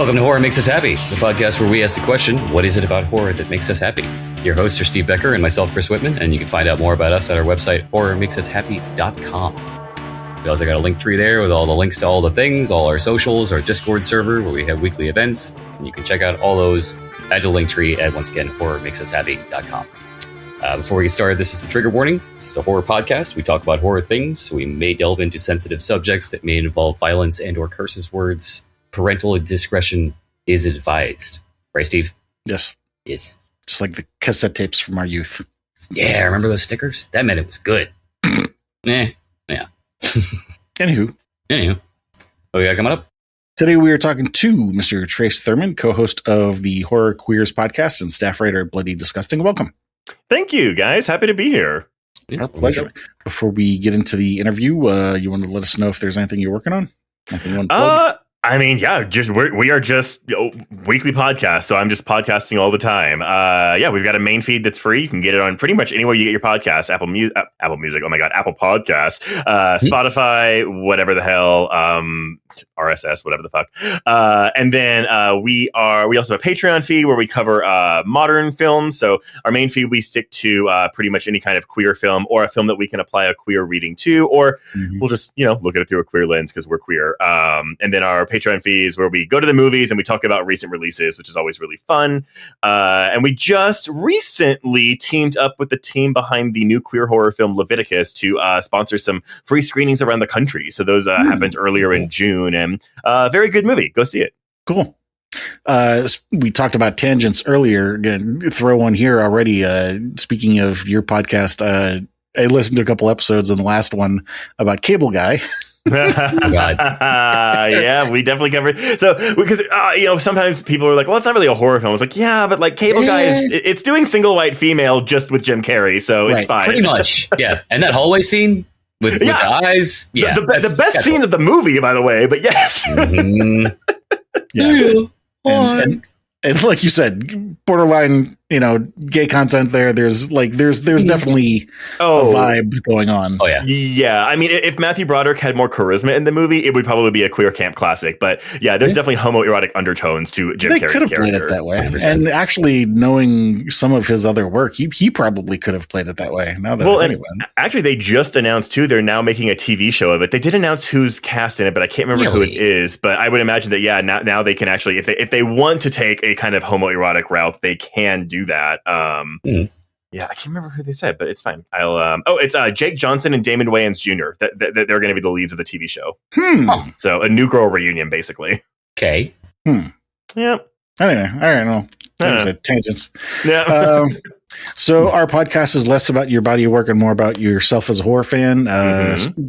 Welcome to Horror Makes Us Happy, the podcast where we ask the question, what is it about horror that makes us happy? Your hosts are Steve Becker and myself, Chris Whitman, and you can find out more about us at our website, horrormakesushappy.com. We also got a link tree there with all the links to all the things, all our socials, our Discord server where we have weekly events, and you can check out all those at the link tree at, once again, horrormakesushappy.com. Before we get started, this is the trigger warning. This is a horror podcast. We talk about horror things, so we may delve into sensitive subjects that may involve violence and or curses words. Parental discretion is advised. Right, Steve? Yes. Yes. Just like the cassette tapes from our youth. Yeah, remember those stickers? That meant it was good. Yeah. Anywho. What we got coming up? Today we are talking to Mr. Trace Thurman, co-host of the HorrorQueers podcast and staff writer at Bloody Disgusting. Welcome. Thank you, guys. Happy to be here. Our pleasure. Before we get into the interview, you want to let us know if there's anything you're working on? Anything you want to plug? We are just weekly podcasts, so I'm just podcasting all the time. We've got a main feed that's free. You can get it on pretty much anywhere you get your podcasts. Apple Music. Oh my God, Apple Podcasts, Spotify, whatever the hell, RSS, whatever the fuck. And then we also have a Patreon feed where we cover modern films. So our main feed, we stick to pretty much any kind of queer film or a film that we can apply a queer reading to, or we'll just, look at it through a queer lens because we're queer. And then our Patreon fees where we go to the movies and we talk about recent releases, which is always really fun. And we just recently teamed up with the team behind the new queer horror film Leviticus to sponsor some free screenings around the country. So those happened earlier in June. And very good movie. Go see it. Cool. We talked about tangents earlier. Again, throw one here already. Speaking of your podcast, I listened to a couple episodes and the last one about Cable Guy. Yeah, we definitely covered. So because sometimes people are like, well, it's not really a horror film. I was like, yeah, but like Cable Guy it's doing single white female just with Jim Carrey, so it's fine. Pretty much. Yeah. And that hallway scene with the eyes. Yeah. The best scene of the movie, by the way, but yes. Yeah. And like you said, borderline, gay content there. There's definitely a vibe going on. Oh, yeah. Yeah. I mean, if Matthew Broderick had more charisma in the movie, it would probably be a queer camp classic. But yeah, there's definitely homoerotic undertones to Jim Carrey's character. They could have played it that way. 100%. And actually, knowing some of his other work, he probably could have played it that way. Actually, they just announced, too, they're now making a TV show of it. They did announce who's cast in it, but I can't remember who it is. But I would imagine that, now they can actually, if they want to take a kind of homoerotic route, they can do that. Yeah, I can't remember who they said, but it's fine. It's Jake Johnson and Damon Wayans Jr. that they're going to be the leads of the TV show. So a new girl reunion, basically. Okay. Yeah. Anyway, all right. Well, tangents. Yeah. So our podcast is less about your body of work and more about yourself as a horror fan.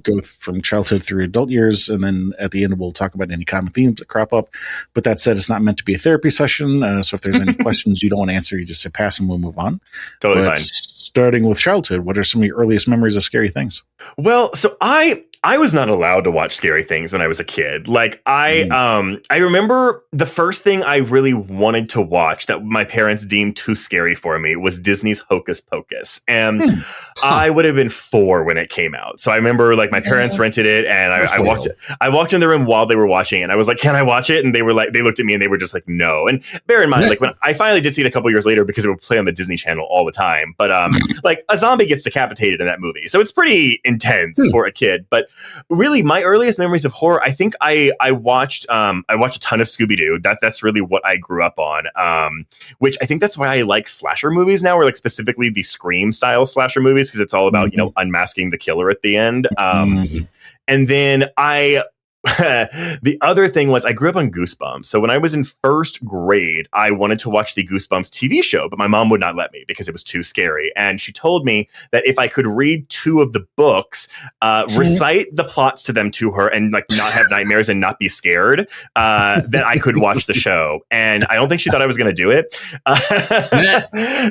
Go from childhood through adult years, and then at the end we'll talk about any common themes that crop up. But that said, it's not meant to be a therapy session. So if there's any questions you don't want to answer, you just say pass and we'll move on. Totally fine. Starting with childhood, what are some of your earliest memories of scary things? Well, so I was not allowed to watch scary things when I was a kid. Like I remember the first thing I really wanted to watch that my parents deemed too scary for me was Disney's Hocus Pocus. And I would have been 4 when it came out. So I remember like my parents rented it and I walked in the room while they were watching it and I was like, can I watch it? And they looked at me and they were just like, no. And bear in mind, like when I finally did see it a couple years later because it would play on the Disney Channel all the time. But like a zombie gets decapitated in that movie. So it's pretty intense for a kid. But really, my earliest memories of horror, I think I watched a ton of Scooby-Doo. That's really what I grew up on. Which I think that's why I like slasher movies now, or like specifically the Scream style slasher movies, because it's all about unmasking the killer at the end. And then the other thing was I grew up on Goosebumps. So when I was in first grade, I wanted to watch the Goosebumps TV show, but my mom would not let me because it was too scary. And she told me that if I could read 2 of the books, recite the plots to them to her and like not have nightmares and not be scared, then I could watch the show. And I don't think she thought I was going to do it.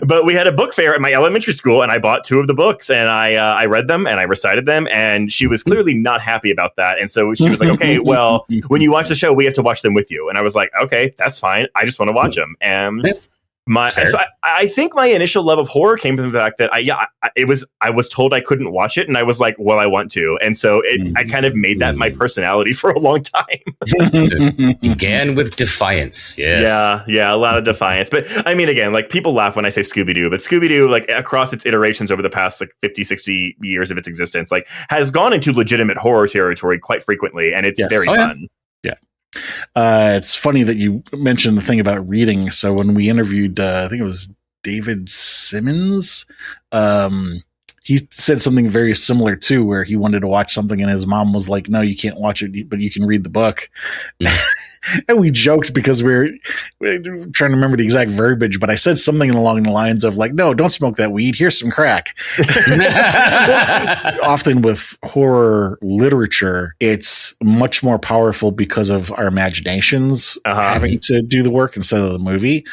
But we had a book fair at my elementary school and I bought 2 of the books and I read them and I recited them. And she was clearly not happy about that. And so she was like, okay, well, when you watch the show, we have to watch them with you. And I was like, okay, that's fine. I just want to watch them. And I think my initial love of horror came from the fact that I was told I couldn't watch it, and I was like, well, I want to, and so I kind of made that my personality for a long time. Began with defiance. Yes. Yeah, a lot of defiance. But I mean, again, like people laugh when I say Scooby-Doo, but Scooby-Doo, like across its iterations over the past like 50, 60 years of its existence, like has gone into legitimate horror territory quite frequently, and it's very fun. Yeah. It's funny that you mentioned the thing about reading. So when we interviewed, I think it was David Simmons, he said something very similar too, where he wanted to watch something and his mom was like, no, you can't watch it, but you can read the book. And we joked because we're trying to remember the exact verbiage, but I said something along the lines of like, no, don't smoke that weed. Here's some crack. Often with horror literature, it's much more powerful because of our imaginations having to do the work instead of the movie.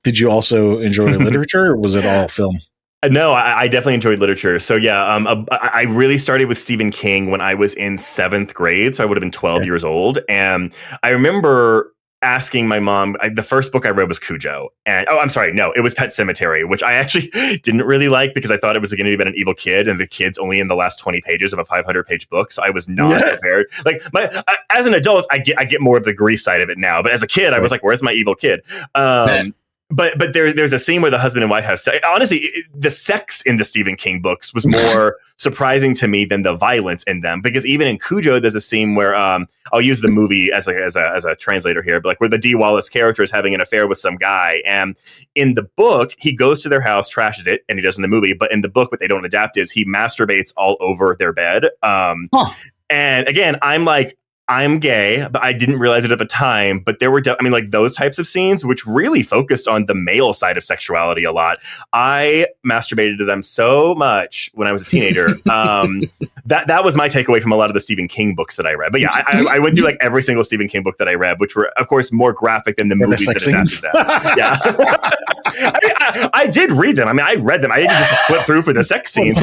Did you also enjoy the literature, or was it all film? No, I definitely enjoyed literature. So yeah, I really started with Stephen King when I was in 7th grade. So I would have been 12 years old. And I remember asking my mom, the first book I read was Cujo. And it was Pet Sematary, which I actually didn't really like because I thought it was going to be about an evil kid, and the kid's only in the last 20 pages of a 500-page book. So I was not prepared. Like as an adult, I get more of the grief side of it now. But as a kid, I was like, where's my evil kid? But there's a scene where the husband and wife have sex. Honestly, the sex in the Stephen King books was more surprising to me than the violence in them. Because even in Cujo, there's a scene where I'll use the movie as a translator here, but like where the Dee Wallace character is having an affair with some guy, and in the book he goes to their house, trashes it, and he does in the movie. But in the book, what they don't adapt is he masturbates all over their bed. And again, I'm like, I'm gay, but I didn't realize it at the time. But there were, like those types of scenes, which really focused on the male side of sexuality a lot. I masturbated to them so much when I was a teenager. That was my takeaway from a lot of the Stephen King books that I read. But yeah, I went through like every single Stephen King book that I read, which were, of course, more graphic than the movies that adapted them. Yeah, I did read them. I mean, I read them. I didn't just flip through for the sex scenes.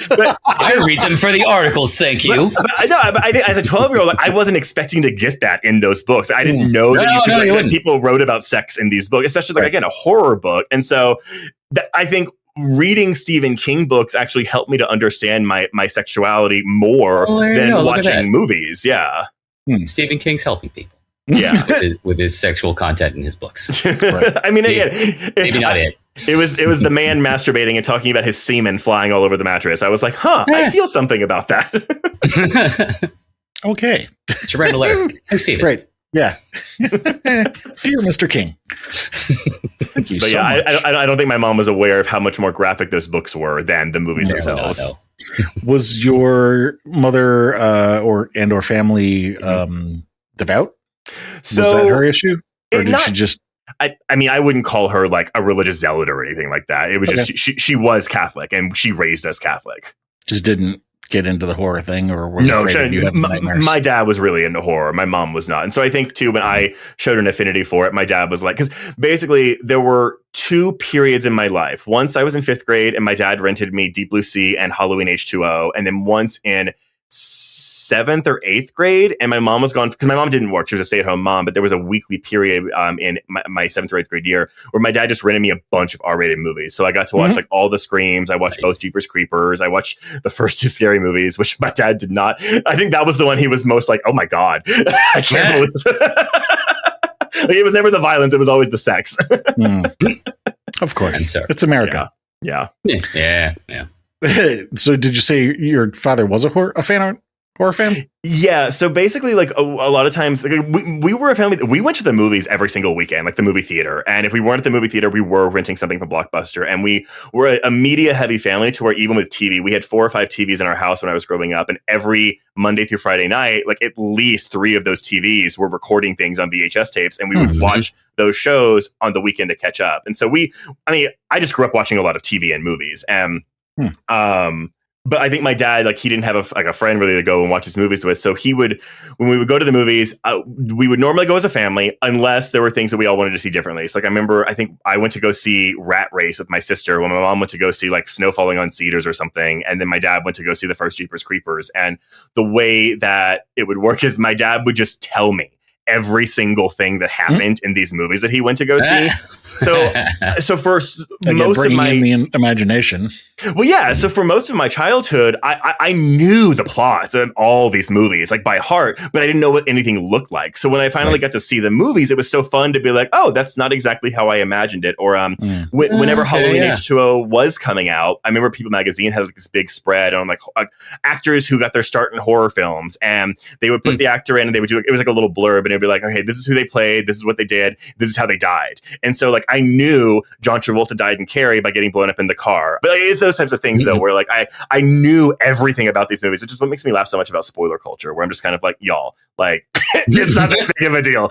But I read them for the articles. Thank you. But I think as a 12-year-old, like, I wasn't expecting to get that in those books. I didn't know that people wrote about sex in these books, especially again, a horror book. And so I think reading Stephen King books actually helped me to understand my sexuality more than watching movies. Yeah. Stephen King's helping people. Yeah. with his sexual content in his books. Right. I mean, again, maybe not it. It was the man masturbating and talking about his semen flying all over the mattress. I was like, I feel something about that. Okay. Should write a letter. Hey, Stephen. Right. Yeah. Dear Mr. King. Thank you but so much. I don't think my mom was aware of how much more graphic those books were than the movies themselves. No. Was your mother or family devout? So, was that her issue? Or did she just... I mean, I wouldn't call her like a religious zealot or anything like that. It was just she was Catholic and she raised us Catholic. Just didn't get into the horror thing, or was afraid you having nightmares? My dad was really into horror. My mom was not. And so I think too, when I showed an affinity for it, my dad was like, because basically there were 2 periods in my life. Once I was in 5th grade and my dad rented me Deep Blue Sea and Halloween H2O. And then once in 7th or 8th grade, and my mom was gone because my mom didn't work. She was a stay-at-home mom, but there was a weekly period in my 7th or 8th grade year where my dad just rented me a bunch of R-rated movies. So I got to watch like all the Screams. I watched both Jeepers Creepers. I watched the first 2 Scary Movies, which my dad did not. I think that was the one he was most like, oh my God, I can't believe it. Like, it was never the violence. It was always the sex. Of course. It's America. Yeah. So did you say your father was a horror fan? Yeah. So basically, like a lot of times, like, we were a family that we went to the movies every single weekend, like the movie theater. And if we weren't at the movie theater, we were renting something from Blockbuster. And we were a media heavy family to where even with TV, we had 4 or 5 TVs in our house when I was growing up. And every Monday through Friday night, like at least 3 of those TVs were recording things on VHS tapes. And we would watch those shows on the weekend to catch up. And so I just grew up watching a lot of TV and movies. And but I think my dad, like, he didn't have a friend really to go and watch his movies with. So when we would go to the movies, we would normally go as a family unless there were things that we all wanted to see differently. So like, I think I went to go see Rat Race with my sister when my mom went to go see like Snow Falling on Cedars or something. And then my dad went to go see the first Jeepers Creepers. And the way that it would work is my dad would just tell me every single thing that happened in these movies that he went to go see. So for Again, most of my in the imagination. Well, yeah. So for most of my childhood, I knew the plots and all these movies like by heart, but I didn't know what anything looked like. So when I finally got to see the movies, it was so fun to be like, oh, that's not exactly how I imagined it. Or whenever Halloween H2O was coming out, I remember People Magazine had like this big spread on like actors who got their start in horror films, and they would put the actor in, and they would do it was like a little blurb, and it'd be like, okay, this is who they played, this is what they did, this is how they died. And so like I knew John Travolta died in Carrie by getting blown up in the car, but like, it's those types of things though where like I knew everything about these movies, which is what makes me laugh so much about spoiler culture, where I'm just kind of like, y'all, like it's not that big of a deal.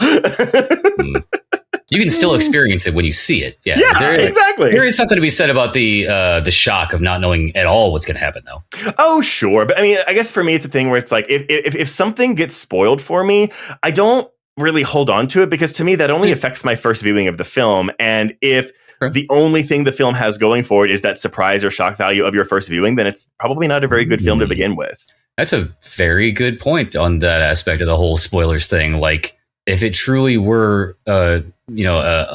You can still experience it when you see it. Yeah, exactly. There is something to be said about the shock of not knowing at all what's going to happen, though. Oh, sure. But I mean, I guess for me, it's a thing where it's like if something gets spoiled for me, I don't really hold on to it, because to me, that only affects my first viewing of the film. And if the only thing the film has going for it is that surprise or shock value of your first viewing, then it's probably not a very good film to begin with. That's a very good point on that aspect of the whole spoilers thing. Like, if it truly were, a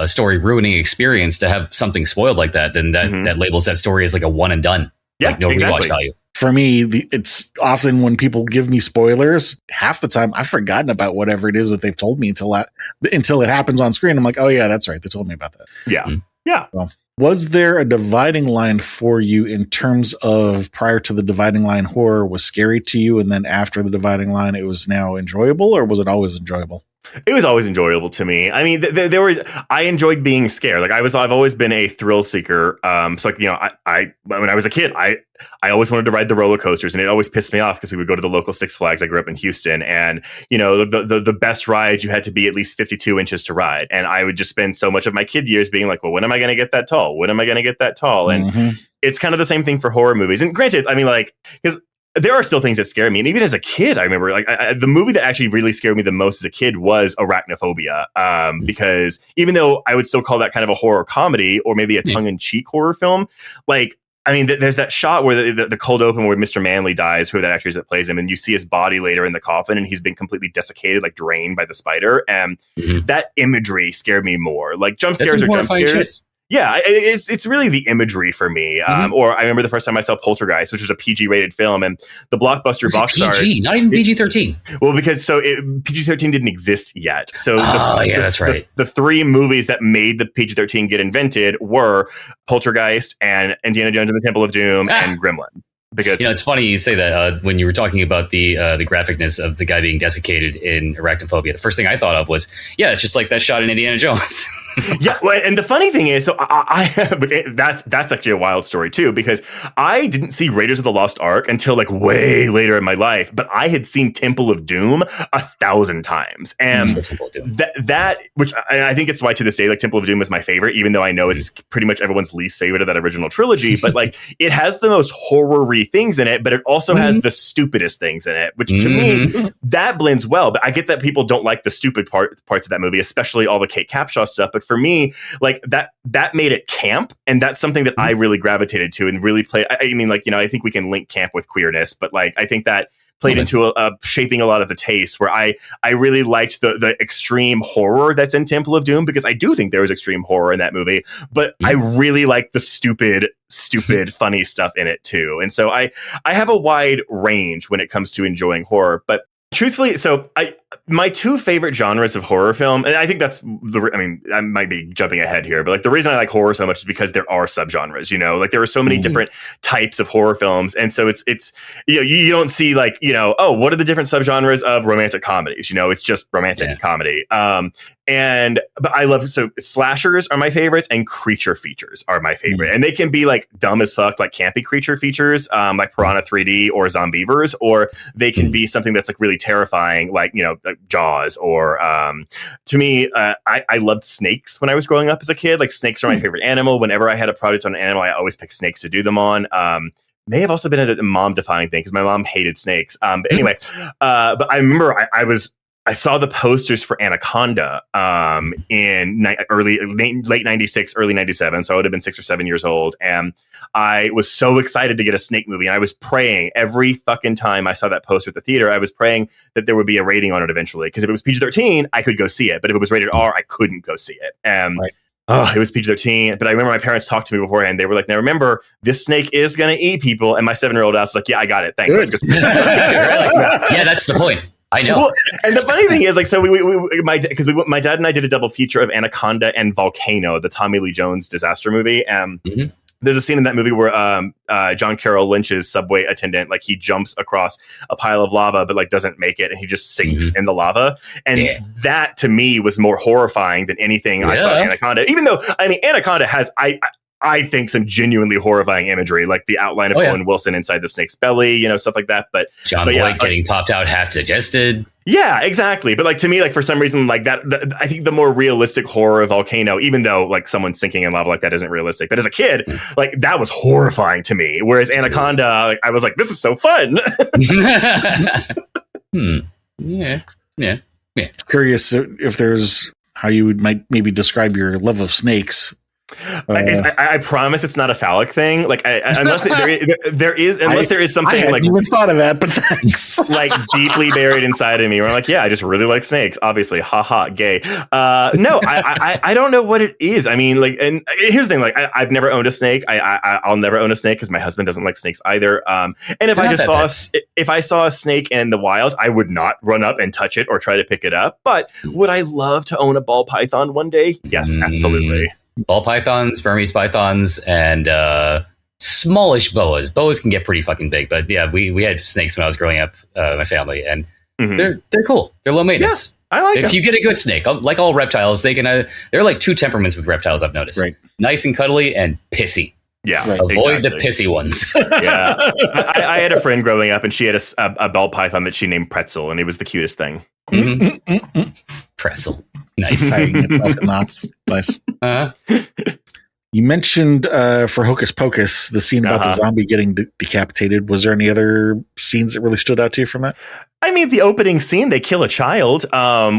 story ruining experience to have something spoiled like that, then that labels that story as like a one and done. Yeah, like no rewatch value. For me, it's often when people give me spoilers, half the time I've forgotten about whatever it is that they've told me until it happens on screen. I'm like, oh yeah, that's right. They told me about that. Yeah. Yeah. Well, was there a dividing line for you in terms of prior to the dividing line horror was scary to you, and then after the dividing line it was now enjoyable, or was it always enjoyable? It was always enjoyable to me. I mean, I enjoyed being scared. Like I've always been a thrill seeker. So like, when I was a kid, I always wanted to ride the roller coasters, and it always pissed me off because we would go to the local Six Flags. I grew up in Houston, and the best ride, you had to be at least 52 inches to ride. And I would just spend so much of my kid years being like, well, when am I going to get that tall? When am I going to get that tall? And it's kind of the same thing for horror movies. And granted, I mean, like, because there are still things that scare me. And even as a kid, I remember like the movie that actually really scared me the most as a kid was Arachnophobia. Because even though I would still call that kind of a horror comedy or maybe a tongue-in-cheek horror film, like, I mean, there's that shot where the cold open where Mr. Manley dies, who that actor is that plays him, and you see his body later in the coffin, and he's been completely desiccated, like drained by the spider. And that imagery scared me more. Like jump scares are jump scares. Yeah, it's really the imagery for me. Or I remember the first time I saw Poltergeist, which was a PG-rated film, and the Blockbuster box art. Not even PG-13. Well, because PG-13 didn't exist yet. So that's right. The three movies that made the PG-13 get invented were Poltergeist and Indiana Jones and the Temple of Doom and Gremlins. Because it's funny you say that when you were talking about the graphicness of the guy being desiccated in Arachnophobia. The first thing I thought of was, it's just like that shot in Indiana Jones. Yeah, well, and the funny thing is, so that's actually a wild story too, because I didn't see Raiders of the Lost Ark until like way later in my life, but I had seen Temple of Doom 1,000 times, and that which I think it's why to this day, like Temple of Doom is my favorite, even though I know it's pretty much everyone's least favorite of that original trilogy. But like, it has the most horror-y things in it, but it also has the stupidest things in it, which to me that blends well. But I get that people don't like the stupid parts of that movie, especially all the Kate Capshaw stuff. But for me, like that made it camp, and that's something that I really gravitated to and really play. I mean, like, I think we can link camp with queerness, but like I think that played into shaping a lot of the taste, where I really liked the extreme horror that's in Temple of Doom, because I do think there was extreme horror in that movie, but I really like the stupid funny stuff in it too. And so I have a wide range when it comes to enjoying horror. But truthfully, so my two favorite genres of horror film, and I think I might be jumping ahead here, but like the reason I like horror so much is because there are subgenres, like there are so many different types of horror films. And so it's you don't see like, what are the different subgenres of romantic comedies? It's just romantic comedy. But I love, so slashers are my favorites, and creature features are my favorite. And they can be like dumb as fuck, like campy creature features, like Piranha 3D or Zombievers, or they can be something that's like really terrifying, like, like Jaws, or to me, I loved snakes when I was growing up as a kid. Like snakes are my favorite animal. Whenever I had a project on an animal, I always picked snakes to do them on. May have also been a mom-defying thing because my mom hated snakes. But anyway, but I remember I saw the posters for Anaconda in late 96, early 97. So I would have been 6 or 7 years old. And I was so excited to get a snake movie. And I was praying every fucking time I saw that poster at the theater. I was praying that there would be a rating on it eventually. Because if it was PG-13, I could go see it. But if it was rated R, I couldn't go see it. it was PG-13. But I remember my parents talked to me beforehand. They were like, now remember, this snake is going to eat people. And my 7-year-old ass was like, yeah, I got it. Thanks. Good. Yeah, that's the point. I know. Well, and the funny thing is, like, so my dad and I did a double feature of Anaconda and Volcano, the Tommy Lee Jones disaster movie. There's a scene in that movie where John Carroll Lynch's subway attendant, like, he jumps across a pile of lava, but like doesn't make it, and he just sinks in the lava. And that to me was more horrifying than anything I saw in Anaconda. Even though, I mean, Anaconda has I think some genuinely horrifying imagery, like the outline of Owen Wilson inside the snake's belly, you know, stuff like that. But John Boyd getting popped out half digested. Yeah, exactly. But like, to me, like, for some reason, like that, I think the more realistic horror of Volcano, even though like someone sinking in lava like that isn't realistic, but as a kid, like, that was horrifying to me. Whereas Anaconda, like, I was like, this is so fun. Yeah. Curious if there's how you might maybe describe your love of snakes. I promise it's not a phallic thing. Like, unless there is something, I hadn't like, even thought of that, but thanks. Like, deeply buried inside of me. Where I'm like, yeah, I just really like snakes. Obviously, haha, gay. No, I don't know what it is. I mean, like, and here's the thing. Like, I've never owned a snake. I'll never own a snake because my husband doesn't like snakes either. And if I saw a snake in the wild, I would not run up and touch it or try to pick it up. But would I love to own a ball python one day? Yes, absolutely. Ball pythons, Burmese pythons, and smallish boas. Boas can get pretty fucking big, but yeah, we had snakes when I was growing up, my family, and they're cool. They're low maintenance. Yeah, I like them. If you get a good snake, like all reptiles, they can. There are like two temperaments with reptiles I've noticed: nice and cuddly, and pissy. Yeah, avoid the pissy ones. Yeah, I had a friend growing up, and she had a ball python that she named Pretzel, and it was the cutest thing. Pretzel, nice. Nice. You mentioned for Hocus Pocus the scene about the zombie getting decapitated. Was there any other scenes that really stood out to you from that? I mean, the opening scene, they kill a child,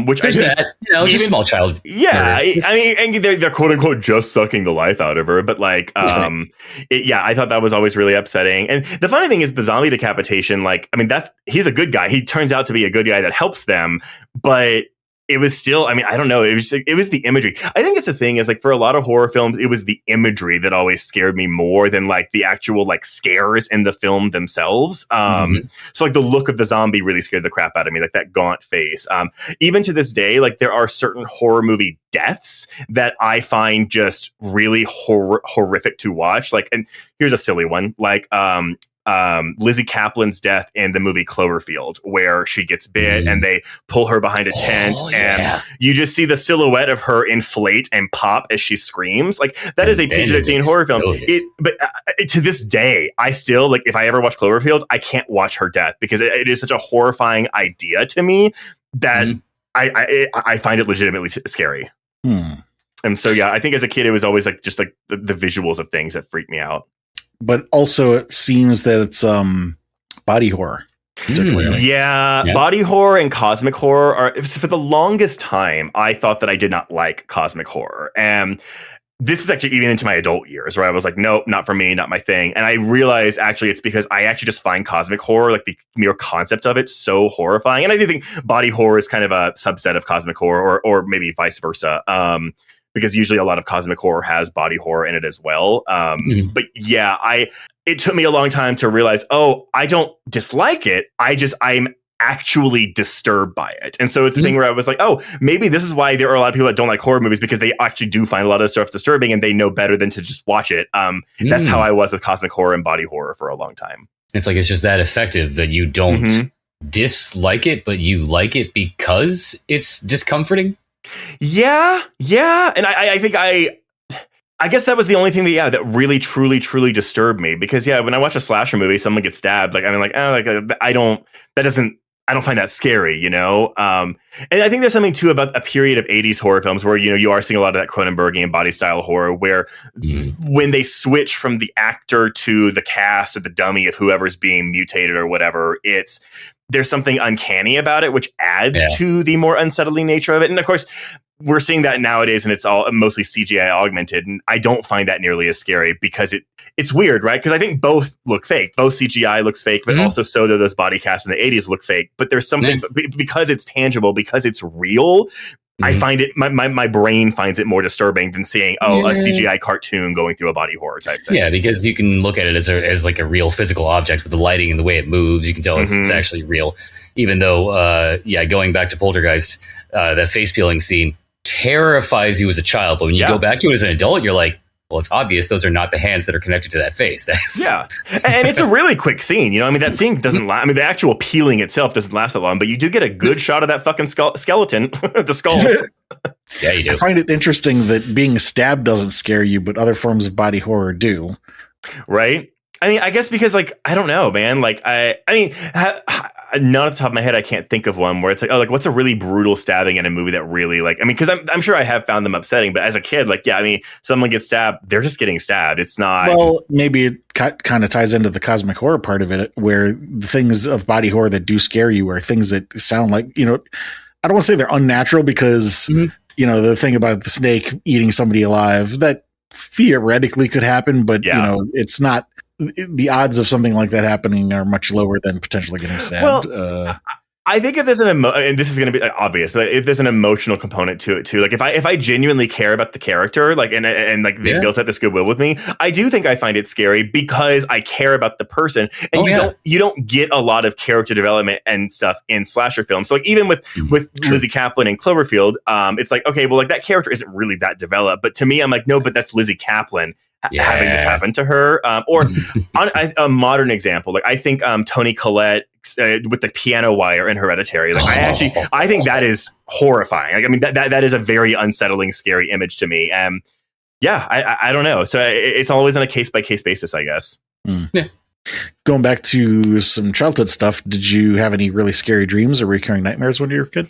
which there's that, just a small child. Yeah, I mean, and they're quote unquote just sucking the life out of her, but like, I thought that was always really upsetting. And the funny thing is, the zombie decapitation, like, I mean, he's a good guy. He turns out to be a good guy that helps them, but it was still, I mean, I don't know. It was the imagery. I think it's a thing is, like, for a lot of horror films, it was the imagery that always scared me more than like the actual like scares in the film themselves. So like the look of the zombie really scared the crap out of me, like that gaunt face. Even to this day, like, there are certain horror movie deaths that I find just really horrific to watch. Like, and here's a silly one, like, Lizzie Kaplan's death in the movie Cloverfield, where she gets bit and they pull her behind a tent and you just see the silhouette of her inflate and pop as she screams. Like, that is a PG-13 horror film. But to this day, I still, like, if I ever watch Cloverfield, I can't watch her death because it is such a horrifying idea to me that I find it legitimately scary. And so, yeah, I think as a kid, it was always like just like the visuals of things that freaked me out. But also, it seems that it's body horror. Yeah, body horror and cosmic horror are, for the longest time, I thought that I did not like cosmic horror. And this is actually even into my adult years where I was like, nope, not for me, not my thing. And I realized actually it's because I actually just find cosmic horror, like the mere concept of it, so horrifying. And I do think body horror is kind of a subset of cosmic horror, or maybe vice versa. Because usually a lot of cosmic horror has body horror in it as well. But yeah, it took me a long time to realize, I don't dislike it. I'm actually disturbed by it. And so it's a thing where I was like, maybe this is why there are a lot of people that don't like horror movies, because they actually do find a lot of stuff disturbing and they know better than to just watch it. That's how I was with cosmic horror and body horror for a long time. It's like, it's just that effective that you don't dislike it, but you like it because it's discomforting. Yeah. And I think I guess that was the only thing that really, truly, truly disturbed me, because when I watch a slasher movie, someone gets stabbed, like, I mean, like, I don't find that scary, you know? And I think there's something too about a period of 80s horror films where, you are seeing a lot of that Cronenbergian body style horror where when they switch from the actor to the cast or the dummy of whoever's being mutated or whatever, there's something uncanny about it, which adds to the more unsettling nature of it. And of course, we're seeing that nowadays, and it's all mostly CGI augmented. And I don't find that nearly as scary because it's weird, right? Because I think both look fake. Both CGI looks fake, but also so do those body casts in the 80s look fake. But there's something, because it's tangible, because it's real, I find it, my brain finds it more disturbing than seeing, a CGI cartoon going through a body horror type thing. Yeah, because you can look at it as like a real physical object with the lighting and the way it moves. You can tell it's actually real. Even though, going back to Poltergeist, that face peeling scene terrifies you as a child. But when you go back to it as an adult, you're like, well, it's obvious those are not the hands that are connected to that face. And it's a really quick scene. You know, I mean, that scene doesn't last. I mean, the actual peeling itself doesn't last that long, but you do get a good shot of that fucking skeleton, the skull. Yeah, you do. I find it interesting that being stabbed doesn't scare you, but other forms of body horror do. Right? I mean, I guess because, like, I don't know, man. Like, I mean, not off the top of my head, I can't think of one where it's like, oh, like, what's a really brutal stabbing in a movie that really, like, I mean, because I'm sure I have found them upsetting, but as a kid, like, yeah, I mean, someone gets stabbed, they're just getting stabbed. It's not. Well, maybe it kind of ties into the cosmic horror part of it, where the things of body horror that do scare you are things that sound like, you know, I don't want to say they're unnatural because, you know, the thing about the snake eating somebody alive, that theoretically could happen, but, you know, it's not. The odds of something like that happening are much lower than potentially getting stabbed. Well, I think if there's and this is going to be obvious, but if there's an emotional component to it too, like if I genuinely care about the character, like and like they built up this goodwill with me, I do think I find it scary because I care about the person, and you don't get a lot of character development and stuff in slasher films. So like even with Lizzie Kaplan in Cloverfield, it's like, okay, well, like that character isn't really that developed, but to me, I'm like, no, but that's Lizzie Kaplan. Having this happen to her, or on a modern example, like I think Toni Collette with the piano wire in Hereditary, like I think that is horrifying. Like, I mean, that is a very unsettling, scary image to me. I don't know. So it's always on a case by case basis, I guess. Yeah. Going back to some childhood stuff, did you have any really scary dreams or recurring nightmares when you were a kid?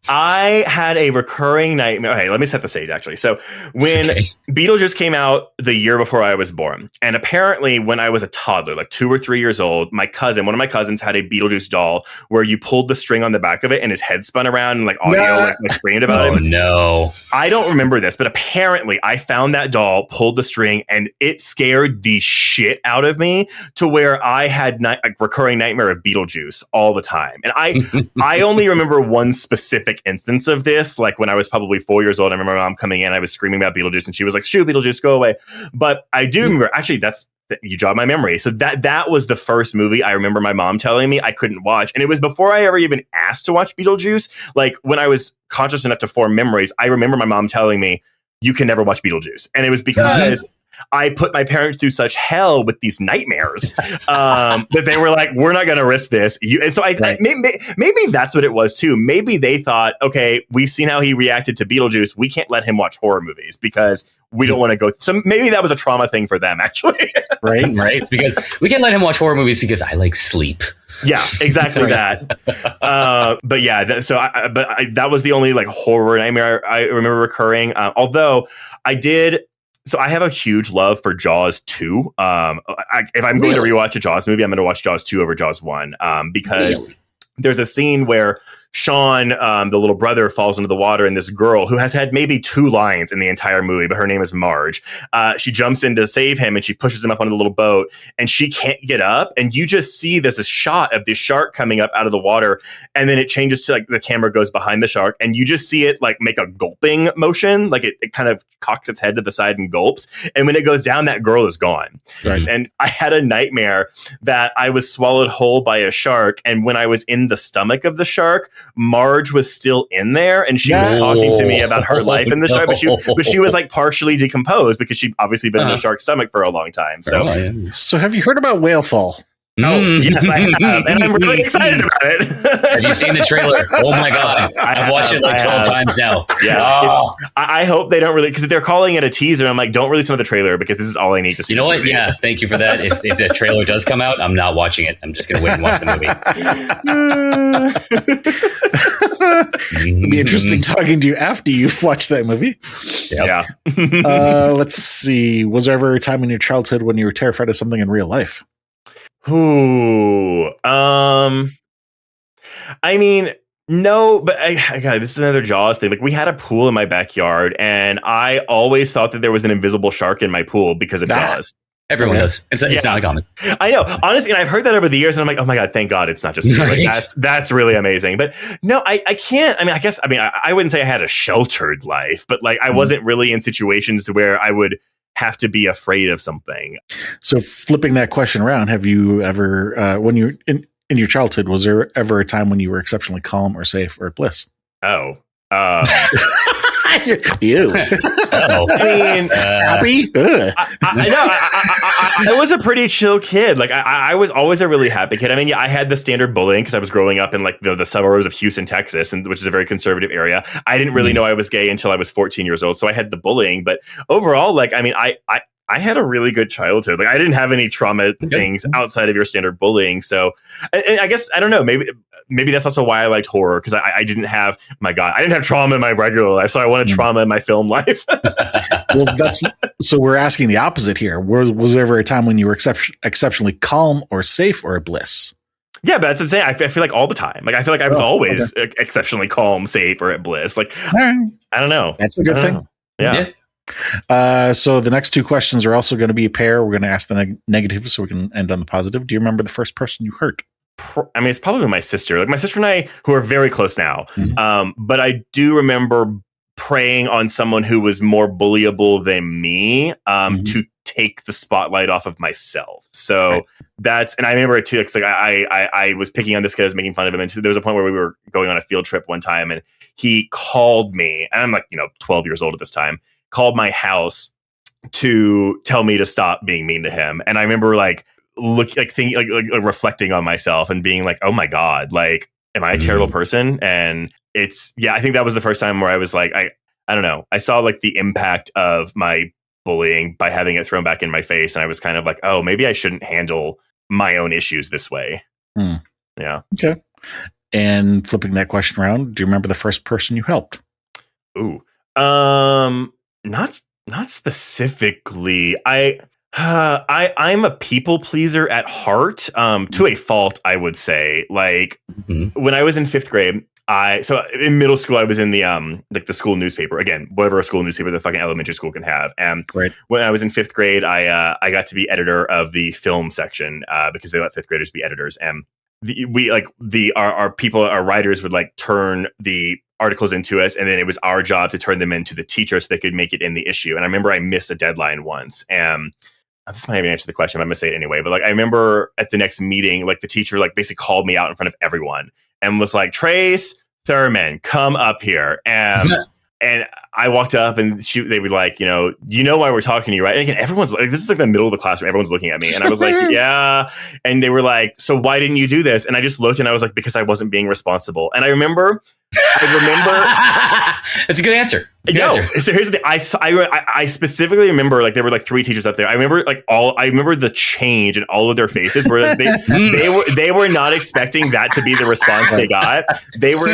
I had a recurring nightmare. Okay, let me set the stage, actually. So when Beetlejuice came out the year before I was born, and apparently when I was a toddler, like 2 or 3 years old, one of my cousins had a Beetlejuice doll where you pulled the string on the back of it and his head spun around and like audio like screamed about him. No. I don't remember this, but apparently I found that doll, pulled the string, and it scared the shit out of me to where I had a recurring nightmare of Beetlejuice all the time. And I only remember one specific instance of this, like when I was probably 4 years old. I remember my mom coming in, I was screaming about Beetlejuice and she was like, shoo, Beetlejuice, go away. But I do remember, actually, you jog my memory. So that was the first movie I remember my mom telling me I couldn't watch. And it was before I ever even asked to watch Beetlejuice. Like when I was conscious enough to form memories, I remember my mom telling me, you can never watch Beetlejuice. And it was because I put my parents through such hell with these nightmares that they were like, we're not going to risk this. And so maybe that's what it was too. Maybe they thought, okay, we've seen how he reacted to Beetlejuice. We can't let him watch horror movies because we don't want to go. So maybe that was a trauma thing for them, actually. Right. It's because we can't let him watch horror movies because I like sleep. Yeah, exactly that. But yeah, that was the only like horror nightmare I remember recurring. Although I did. So I have a huge love for Jaws 2. If I'm going to rewatch a Jaws movie, I'm going to watch Jaws 2 over Jaws 1 because there's a scene where Sean, the little brother, falls into the water, and this girl who has had maybe 2 lines in the entire movie, but her name is Marge. She jumps in to save him, and she pushes him up on the little boat, and she can't get up. And you just see there's a shot of this shark coming up out of the water, and then it changes to like the camera goes behind the shark, and you just see it like make a gulping motion, like it kind of cocks its head to the side and gulps. And when it goes down, that girl is gone. Right. And I had a nightmare that I was swallowed whole by a shark, and when I was in the stomach of the shark, Marge was still in there, and she was talking to me about her life in the shark, but she was like partially decomposed because she'd obviously been in the shark's stomach for a long time. So have you heard about whale fall? Oh, yes, I have. And I'm really excited about it. Have you seen the trailer? Oh my God. I've watched it like 12 times now. Yeah. I hope they don't really, because they're calling it a teaser. I'm like, don't release another trailer because this is all I need to see. You know what? Movie. Yeah. Thank you for that. If the trailer does come out, I'm not watching it. I'm just going to wait and watch the movie. It'll be interesting talking to you after you've watched that movie. Yep. Yeah. Let's see. Was there ever a time in your childhood when you were terrified of something in real life? Ooh, I mean, no, but God, this is another Jaws thing. Like we had a pool in my backyard, and I always thought that there was an invisible shark in my pool because of Jaws. Everyone does. It's not uncommon. I know, honestly, and I've heard that over the years, and I'm like, oh my God, thank God it's not just me. Right. Like, that's really amazing. But no, I can't. I wouldn't say I had a sheltered life, but like I wasn't really in situations where I would have to be afraid of something. So flipping that question around, have you ever, when you in your childhood, was there ever a time when you were exceptionally calm or safe or at bliss? Oh. You. I mean, happy? I was a pretty chill kid. Like I was always a really happy kid. I mean, yeah, I had the standard bullying because I was growing up in like the suburbs of Houston, Texas, and which is a very conservative area. I didn't really know I was gay until I was 14 years old. So I had the bullying, but overall, like, I mean, I had a really good childhood. Like I didn't have any trauma things outside of your standard bullying. So I guess, I don't know, maybe that's also why I liked horror, because I didn't have, I didn't have trauma in my regular life, so I wanted trauma in my film life. Well, so we're asking the opposite here. Was there ever a time when you were exceptionally calm or safe or at bliss? Yeah, but that's what I'm saying. I feel like all the time. Like I feel like I was always exceptionally calm, safe, or at bliss. Like I don't know. That's a good thing. Yeah. So the next two questions are also going to be a pair. We're going to ask the negative so we can end on the positive. Do you remember the first person you hurt? I mean, it's probably my sister. Like my sister and I, who are very close now. But I do remember preying on someone who was more bullyable than me to take the spotlight off of myself. So that's, and I remember it too. It's like I was picking on this kid, I was making fun of him, and there was a point where we were going on a field trip one time, and he called me, and I'm like 12 years old at this time. Called my house to tell me to stop being mean to him, and I remember reflecting on myself and being like, oh my God, like, am I a terrible person? And I think that was the first time where I was like, I don't know. I saw like the impact of my bullying by having it thrown back in my face. And I was kind of like, oh, maybe I shouldn't handle my own issues this way. Yeah. Okay. And flipping that question around, do you remember the first person you helped? Ooh, not specifically. I'm a people pleaser at heart, to a fault, I would say. Like when I was in 5th grade, so in middle school, I was in the the school newspaper, again, whatever a school newspaper the fucking elementary school can have. And when I was in 5th grade, I got to be editor of the film section because they let 5th graders be editors. And our writers would like turn the articles into us, and then it was our job to turn them into the teacher so they could make it in the issue. And I remember I missed a deadline once, and this might even answer the question, but I'm gonna say it anyway. But like, I remember at the next meeting, like the teacher like basically called me out in front of everyone and was like, Trace Thurman, come up here. And I walked up, and they were like, you know why we're talking to you, right? And again, everyone's like, this is like the middle of the classroom. Everyone's looking at me. And I was like, yeah. And they were like, so why didn't you do this? And I just looked, and I was like, because I wasn't being responsible. And I remember it's a good answer. So here's the thing. I specifically remember, like, there were like 3 teachers up there. I remember the change in all of their faces, whereas they were not expecting that to be the response they got. They were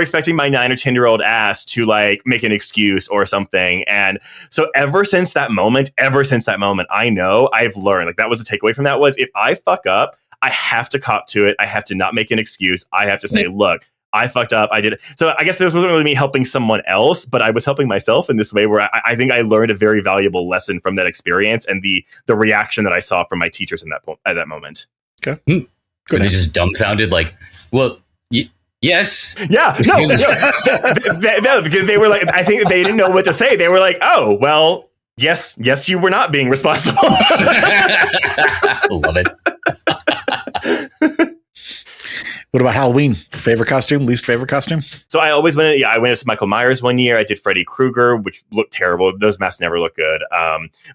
expecting my 9 or 10-year-old ass to like make an excuse or something. And so ever since that moment, I know I've learned, like, that was the takeaway from that was, if I fuck up, I have to cop to it. I have to not make an excuse. I have to say, look, I fucked up. I did it. So I guess this wasn't really me helping someone else, but I was helping myself in this way where I think I learned a very valuable lesson from that experience and the reaction that I saw from my teachers at that moment. Okay. Good. They just dumbfounded, like, well, yes. Yeah. No, because they were like, I think they didn't know what to say. They were like, oh, well, yes, you were not being responsible. Love it. What about Halloween? Favorite costume? Least favorite costume? So I always went. I went as Michael Myers one year. I did Freddy Krueger, which looked terrible. Those masks never look good.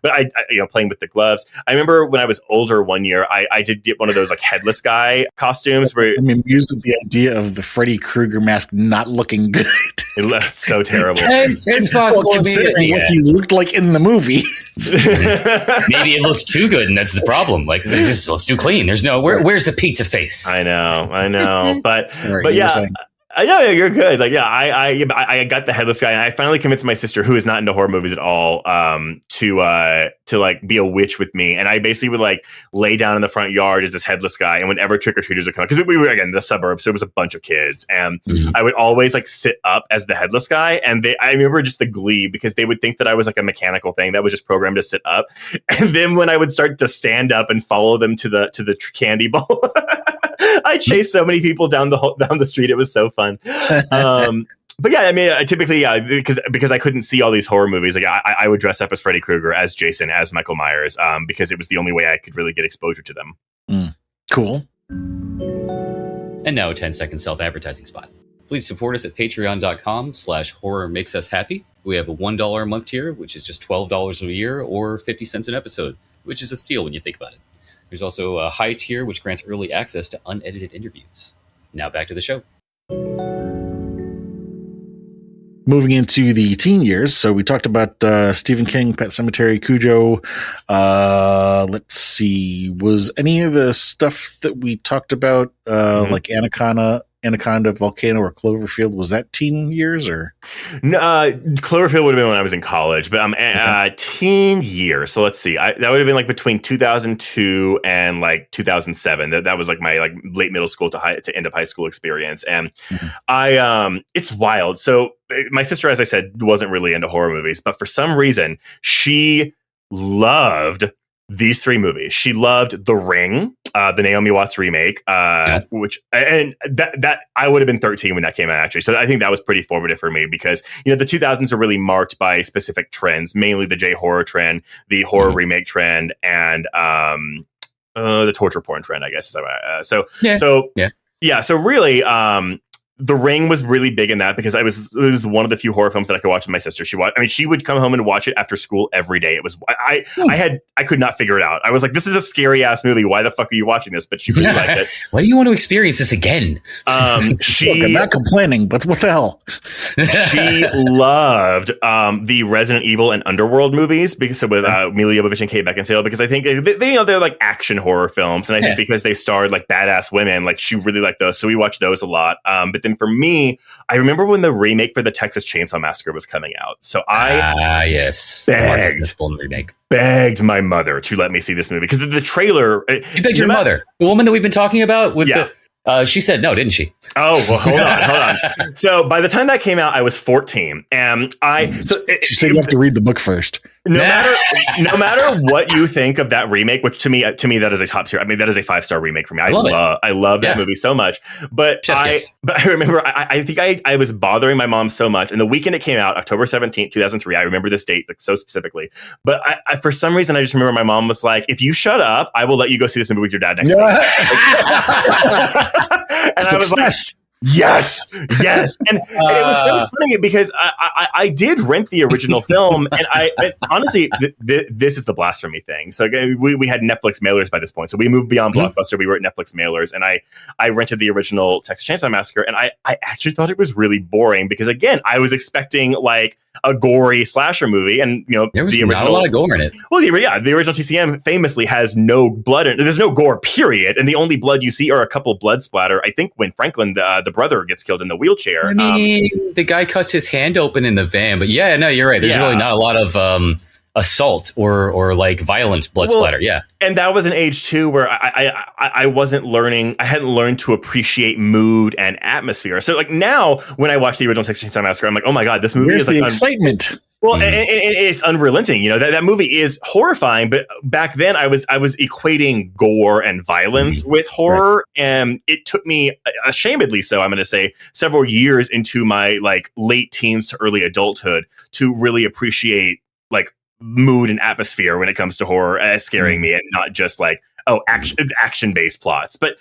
But I playing with the gloves. I remember when I was older one year, I did get one of those like headless guy costumes. Where using the idea of the Freddy Krueger mask not looking good. It looks so terrible. It's possible considering what he looked like in the movie. Maybe it looks too good, and that's the problem. Like, it just looks too clean. There's no where's the pizza face? I know. But Sorry, but yeah. I know you're good. Like, yeah, I got the headless guy, and I finally convinced my sister, who is not into horror movies at all, to like be a witch with me. And I basically would like lay down in the front yard as this headless guy, and whenever trick or treaters would come, because we were again in the suburbs, so it was a bunch of kids, and I would always like sit up as the headless guy, and I remember just the glee because they would think that I was like a mechanical thing that was just programmed to sit up, and then when I would start to stand up and follow them to the candy bowl. I chased so many people down the street. It was so fun. But yeah, I mean, typically, because I couldn't see all these horror movies, like I would dress up as Freddy Krueger, as Jason, as Michael Myers, because it was the only way I could really get exposure to them. Cool. And now a 10-second self-advertising spot. Please support us at patreon.com/horror makes us happy. We have a $1 a month tier, which is just $12 a year, or 50 cents an episode, which is a steal when you think about it. There's also a high tier, which grants early access to unedited interviews. Now back to the show. Moving into the teen years. So we talked about Stephen King, Pet Sematary, Cujo. Let's see. Was any of the stuff that we talked about, like Anaconda, Volcano, or Cloverfield, was that teen years or? No, Cloverfield would have been when I was in college, but teen years. So let's see. That would have been like between 2002 and like 2007. That was like my like late middle school to end of high school experience. And it's wild. So my sister, as I said, wasn't really into horror movies, but for some reason she loved these three movies. She loved The Ring, the Naomi Watts remake, which that I would have been 13 when that came out, actually. So I think that was pretty formative for me because, the 2000s are really marked by specific trends, mainly the J-horror trend, the horror remake trend, and the torture porn trend, I guess. So really, The Ring was really big in that because it was one of the few horror films that I could watch with my sister. She would come home and watch it after school every day. It was I could not figure it out. I was like, this is a scary ass movie. Why the fuck are you watching this? But she really liked it. Why do you want to experience this again? Look, I'm not complaining, but what the hell? She loved the Resident Evil and Underworld movies with Milla Jovovich and Kate Beckinsale, because I think they're like action horror films, and I think because they starred like badass women, like she really liked those. So we watched those a lot. But then for me, I remember when the remake for the Texas Chainsaw Massacre was coming out. So I begged my mother to let me see this movie because the trailer. You begged your mother, the woman that we've been talking about with she said no, didn't she? Oh, well, hold on. So by the time that came out, I was 14, and she said you have to read the book first. No matter what you think of that remake, which to me that is a top tier. I mean, that is a 5-star remake for me. I love that movie so much. But I remember I think I was bothering my mom so much. And the weekend it came out, October 17th, 2003. I remember this date like so specifically. But I for some reason I just remember my mom was like, "If you shut up, I will let you go see this movie with your dad next week." And I was like, Yes. And it was so funny because I did rent the original film, and honestly, this is the blasphemy thing. So we had Netflix mailers by this point, so we moved beyond Blockbuster. We were at Netflix mailers, and I rented the original Texas Chainsaw Massacre, and I actually thought it was really boring because, again, I was expecting like a gory slasher movie, and there was not a lot of gore in it. Well, the original TCM famously has no blood in it. There's no gore, period, and the only blood you see are a couple blood splatter. I think when Franklin, the brother, gets killed in the wheelchair. I mean, the guy cuts his hand open in the van, but you're right. There's really not a lot of assault or like violent blood splatter. Yeah, and that was an age too where I wasn't learning. I hadn't learned to appreciate mood and atmosphere. So like now, when I watch the original Texas Chainsaw Massacre, I'm like, oh my god, this movie Where's is like the excitement. Well, and it's unrelenting. That movie is horrifying, but back then I was equating gore and violence with horror, and it took me, ashamedly so, I'm going to say, several years into my like late teens to early adulthood to really appreciate like mood and atmosphere when it comes to horror as scaring me, and not just like action based plots. But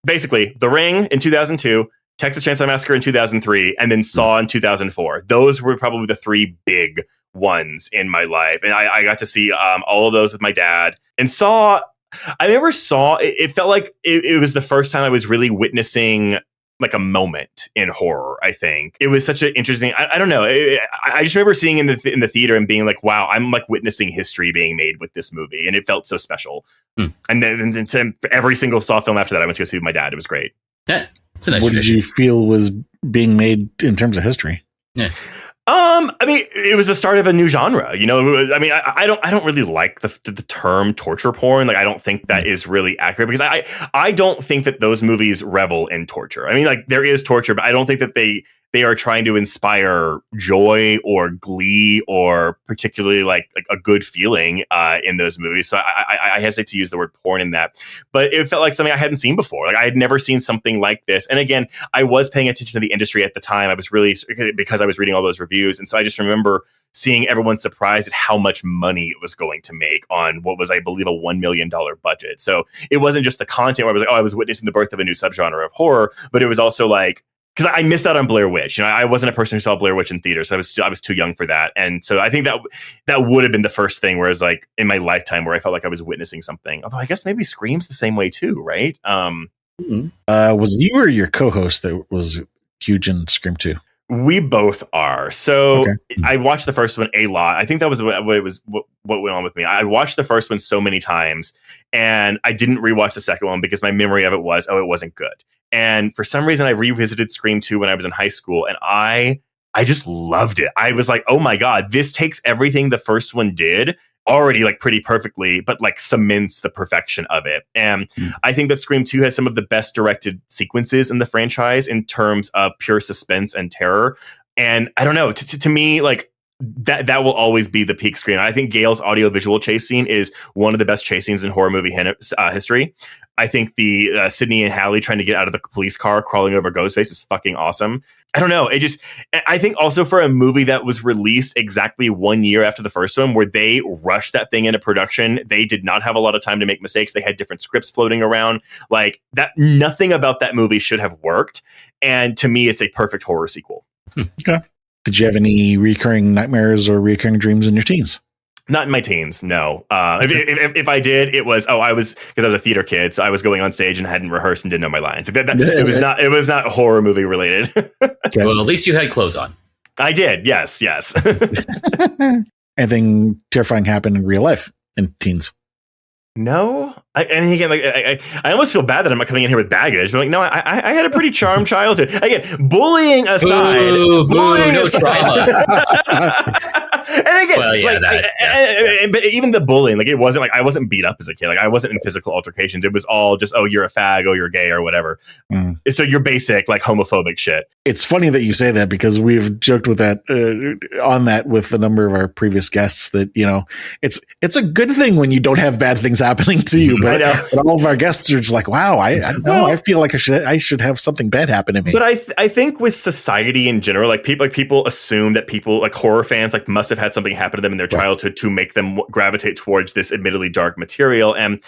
basically, The Ring in 2002. Texas Chainsaw Massacre in 2003, and then Saw in 2004. Those were probably the three big ones in my life. And I got to see all of those with my dad. And Saw, I remember Saw, it felt like it was the first time I was really witnessing like a moment in horror, I think. It was such an interesting, I don't know. I just remember seeing in the theater and being like, wow, I'm like witnessing history being made with this movie. And it felt so special. And then every single Saw film after that, I went to go see with my dad. It was great. Yeah. It's a nice what tradition. did you feel was being made in terms of history? Yeah. I mean, it was the start of a new genre. You know, I mean, I don't really like the term torture porn. Like, I don't think that is really accurate because I don't think that those movies revel in torture. I mean, like, there is torture, but I don't think that they are trying to inspire joy or glee or particularly like a good feeling in those movies. So I hesitate to use the word porn in that, but it felt like something I hadn't seen before. Like, I had never seen something like this. And again, I was paying attention to the industry at the time. I was really, because I was reading all those reviews. And so I just remember seeing everyone surprised at how much money it was going to make on what was, I believe, a $1 million budget. So it wasn't just the content where I was like, oh, I was witnessing the birth of a new subgenre of horror, but it was also like, because I missed out on Blair Witch. You know, I wasn't a person who saw Blair Witch in theaters. So I was too young for that. And so I think that would have been the first thing where I was like in my lifetime where I felt like I was witnessing something. Although I guess maybe Scream's the same way too, right? Was you or your co-host that was huge in Scream 2? We both are. So Okay. I watched the first one a lot. I think that was what went on with me. I watched the first one so many times and I didn't rewatch the second one because my memory of it was, it wasn't good. And for some reason I revisited Scream 2 when I was in high school and I just loved it. I was like, oh my God, this takes everything the first one did already like pretty perfectly, but like cements the perfection of it. And I think that Scream 2 has some of the best directed sequences in the franchise in terms of pure suspense and terror. And I don't know, to me, like that will always be the peak Scream. I think Gale's audiovisual chase scene is one of the best chase scenes in horror movie history. I think the Sydney and Hallie trying to get out of the police car, crawling over Ghostface is fucking awesome. I don't know. I think also for a movie that was released exactly 1 year after the first one, where they rushed that thing into production, they did not have a lot of time to make mistakes. They had different scripts floating around. Like that, nothing about that movie should have worked. And to me, it's a perfect horror sequel. Okay. Did you have any recurring nightmares or recurring dreams in your teens? Not in my teens, no. If I did, it was because I was a theater kid, so I was going on stage and hadn't rehearsed and didn't know my lines. It was not horror movie related. Okay. Well, at least you had clothes on. I did, yes. Anything terrifying happen in real life in teens? No, and again, like I almost feel bad that I'm not coming in here with baggage, but like, no, I had a pretty charmed childhood. Again, bullying aside, Trauma. And again, Well, yeah, but even the bullying, like it wasn't like I wasn't beat up as a kid. Like I wasn't in physical altercations. It was all just, oh, you're a fag, oh, you're gay, or whatever. So you're basic like homophobic shit. It's funny that you say that because we've joked with that on that with a number of our previous guests that, you know, it's a good thing when you don't have bad things happening to you. But all of our guests are just like, wow, I feel like I should have something bad happen to me. But I think with society in general, like people assume that people like horror fans like must have had something happen to them in their childhood to make them gravitate towards this admittedly dark material. And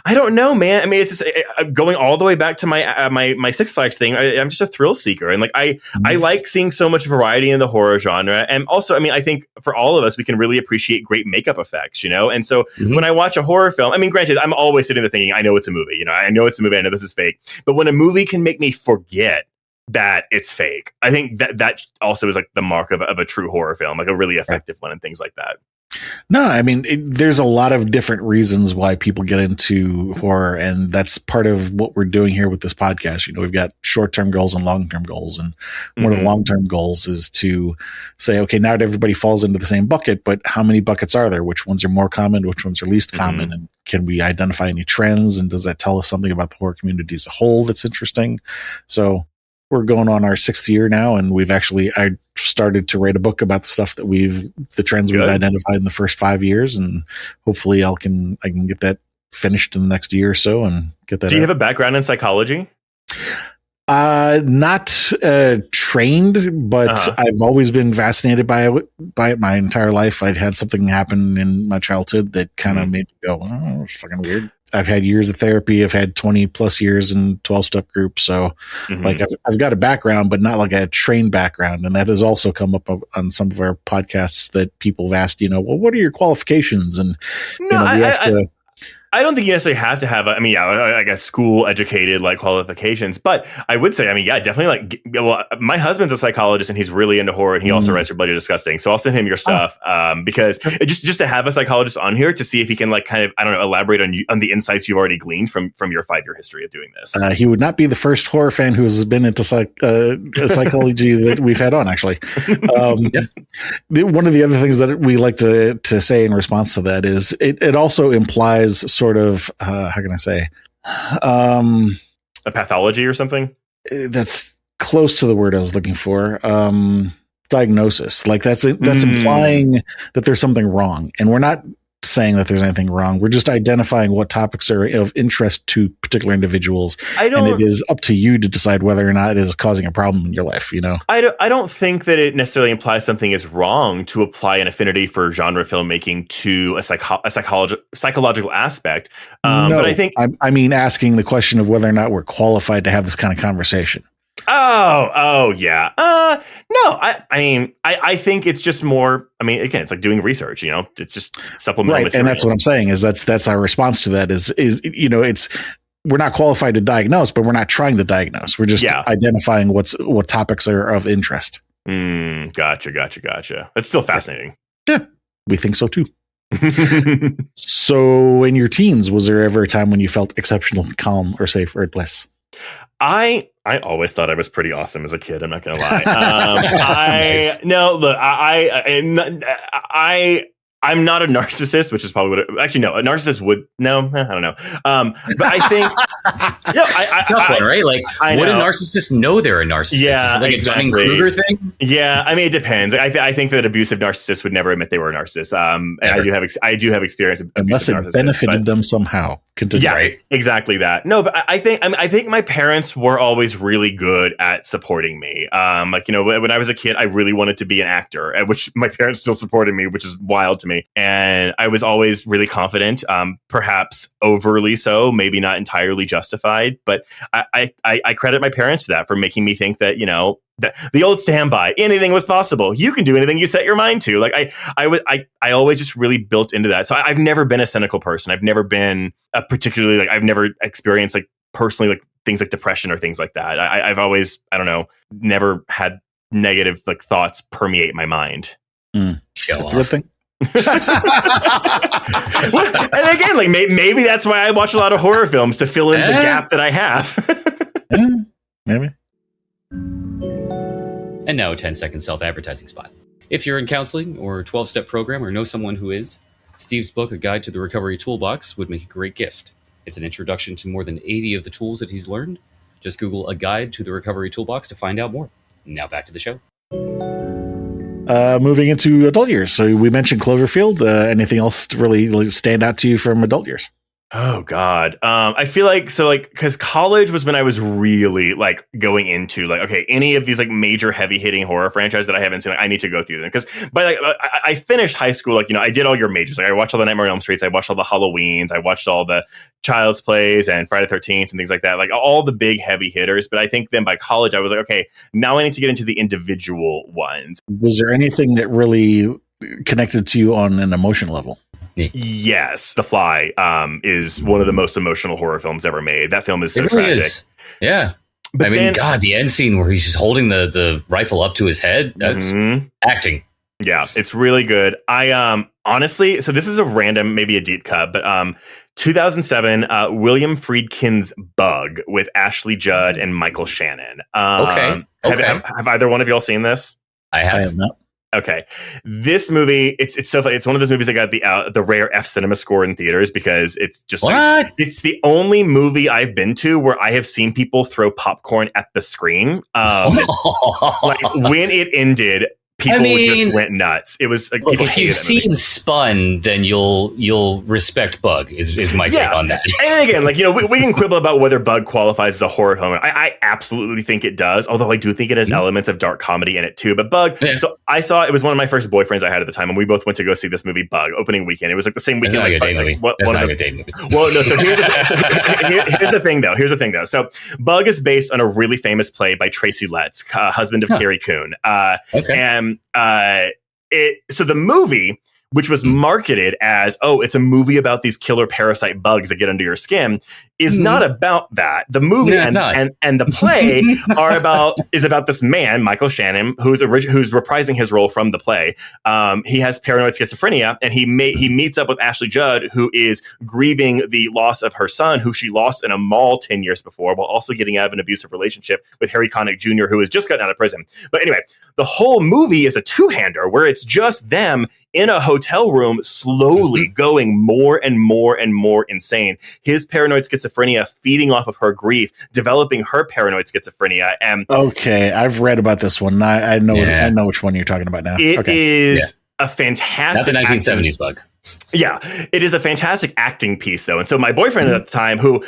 I don't know, man. I mean, it's just, going all the way back to my Six Flags thing. I'm just a thrill seeker, and like I like seeing so much variety in the horror genre. And also, I mean, I think for all of us, we can really appreciate great makeup effects, you know. And so when I watch a horror film, I mean, granted, I'm always sitting there thinking, I know it's a movie, you know, I know it's a movie, I know this is fake. But when a movie can make me forget that it's fake, I think that also is like the mark of a true horror film, like a really effective one and things like that. No, I mean, there's a lot of different reasons why people get into horror, and that's part of what we're doing here with this podcast. You know, we've got short-term goals and long-term goals, and one of the long-term goals is to say, okay, not everybody falls into the same bucket, but how many buckets are there? Which ones are more common? Which ones are least common? And can we identify any trends? And does that tell us something about the horror community as a whole that's interesting? So we're going on our 6th year now, and I started to write a book about the stuff that the trends we've identified in the first 5 years, and hopefully I can get that finished in the next year or so and get that. Do you have a background in psychology? Not trained, but I've always been fascinated by it my entire life. I'd had something happen in my childhood that kind of made me go, oh, it's fucking weird. I've had years of therapy. I've had 20 plus years in 12-step groups. So like I've got a background, but not like a trained background. And that has also come up on some of our podcasts that people have asked, you know, well, what are your qualifications? And I don't think you necessarily have to have, I guess school educated like qualifications, but I would say, definitely my husband's a psychologist and he's really into horror and he also writes for Bloody Disgusting. So I'll send him your stuff because just to have a psychologist on here to see if he can like kind of, I don't know, elaborate on the insights you've already gleaned from your 5-year history of doing this. He would not be the first horror fan who has been into psychology that we've had on, actually. One of the other things that we like to say in response to that is it also implies sort of, how can I say, a pathology or something? That's close to the word I was looking for. Diagnosis. Like that's implying that there's something wrong. And we're not saying that there's anything wrong. We're just identifying what topics are of interest to particular individuals. And it is up to you to decide whether or not it is causing a problem in your life, you know? I don't think that it necessarily implies something is wrong to apply an affinity for genre filmmaking to a psychological aspect. No, but I think I mean asking the question of whether or not we're qualified to have this kind of conversation. Oh, yeah. No, I think it's just more, again, it's like doing research, you know, it's just supplemental right. material. And that's what I'm saying is that's our response to that is, you know, we're not qualified to diagnose, but we're not trying to diagnose. We're just identifying what topics are of interest. Gotcha. That's still fascinating. Yeah, we think so too. So in your teens, was there ever a time when you felt exceptional, calm, or safe, or at bliss? I always thought I was pretty awesome as a kid. I'm not going to lie. Nice. I'm not a narcissist, which is probably what a narcissist would. No, I don't know. But I think it's a tough one, right? Like, would a narcissist know they're a narcissist? Yeah, is it like exactly. a Dunning-Kruger thing? Yeah, it depends. I think that abusive narcissists would never admit they were a narcissist. And I do have experience with unless it benefited them somehow. Continue. Yeah, right? Exactly that. No, but I think my parents were always really good at supporting me. When I was a kid, I really wanted to be an actor, at which my parents still supported me, which is wild to me. And I was always really confident, perhaps overly so, maybe not entirely justified. But I credit my parents to that for making me think that, you know, the old standby, anything was possible. You can do anything you set your mind to. Like I always just really built into that. So I've never been a cynical person. I've never been a particularly I've never experienced personally things like depression or things like that. I've always, I don't know, never had negative thoughts permeate my mind. That's a good thing. And again, maybe that's why I watch a lot of horror films, to fill in the gap that I have. Maybe. And now a 10-second self-advertising spot. If you're in counseling or a 12-step program or know someone who is, Steve's book, A Guide to the Recovery Toolbox, would make a great gift. It's an introduction to more than 80 of the tools that he's learned. Just Google A Guide to the Recovery Toolbox to find out more. Now back to the show. Moving into adult years. So we mentioned Cloverfield. Anything else to really stand out to you from adult years? Oh God. I feel because college was when I was really going into okay, any of these major heavy hitting horror franchises that I haven't seen, I need to go through them. Because by I finished high school, I did all your majors. I watched all the Nightmare on Elm Streets, I watched all the Halloweens, I watched all the Child's Plays and Friday the 13th and things like that, all the big heavy hitters. But I think then by college, I was okay, now I need to get into the individual ones. Was there anything that really connected to you on an emotion level? Yes, The Fly is one of the most emotional horror films ever made. That film is so tragic. Is. Yeah. But God, the end scene where he's just holding the rifle up to his head, that's acting. Yeah, it's really good. I honestly, so this is maybe a deep cut, but 2007, William Friedkin's Bug with Ashley Judd and Michael Shannon. Okay. Have either one of y'all seen this? I have not. Okay, this movie, it's so funny. It's one of those movies that got the rare F cinema score in theaters because it's just it's the only movie I've been to where I have seen people throw popcorn at the screen. When it ended, people just went nuts. It was if you've seen Spun, then you'll respect Bug. Is my take on that. And again, we can quibble about whether Bug qualifies as a horror film. I absolutely think it does, although I do think it has elements of dark comedy in it too. But Bug, so I saw it was one of my first boyfriends I had at the time, and we both went to go see this movie Bug opening weekend. It was the same weekend. That's not a good day movie. That's not a good day movie. Well, no. So here's the thing, though. Here's the thing, though. So Bug is based on a really famous play by Tracy Letts, husband of Carrie Coon. Okay. And so the movie which was marketed as, oh, it's a movie about these killer parasite bugs that get under your skin, is not about that. The movie and the play is about this man, Michael Shannon, who's reprising his role from the play. He has paranoid schizophrenia, and he meets up with Ashley Judd, who is grieving the loss of her son, who she lost in a mall 10 years before, while also getting out of an abusive relationship with Harry Connick Jr., who has just gotten out of prison. But anyway, the whole movie is a two-hander where it's just them in a hotel room slowly going more and more and more insane. His paranoid schizophrenia feeding off of her grief, developing her paranoid schizophrenia. And okay, I've read about this one. I know which one you're talking about now. It is a fantastic... Not the 1970s bug. Yeah, it is a fantastic acting piece, though. And so my boyfriend at the time, who,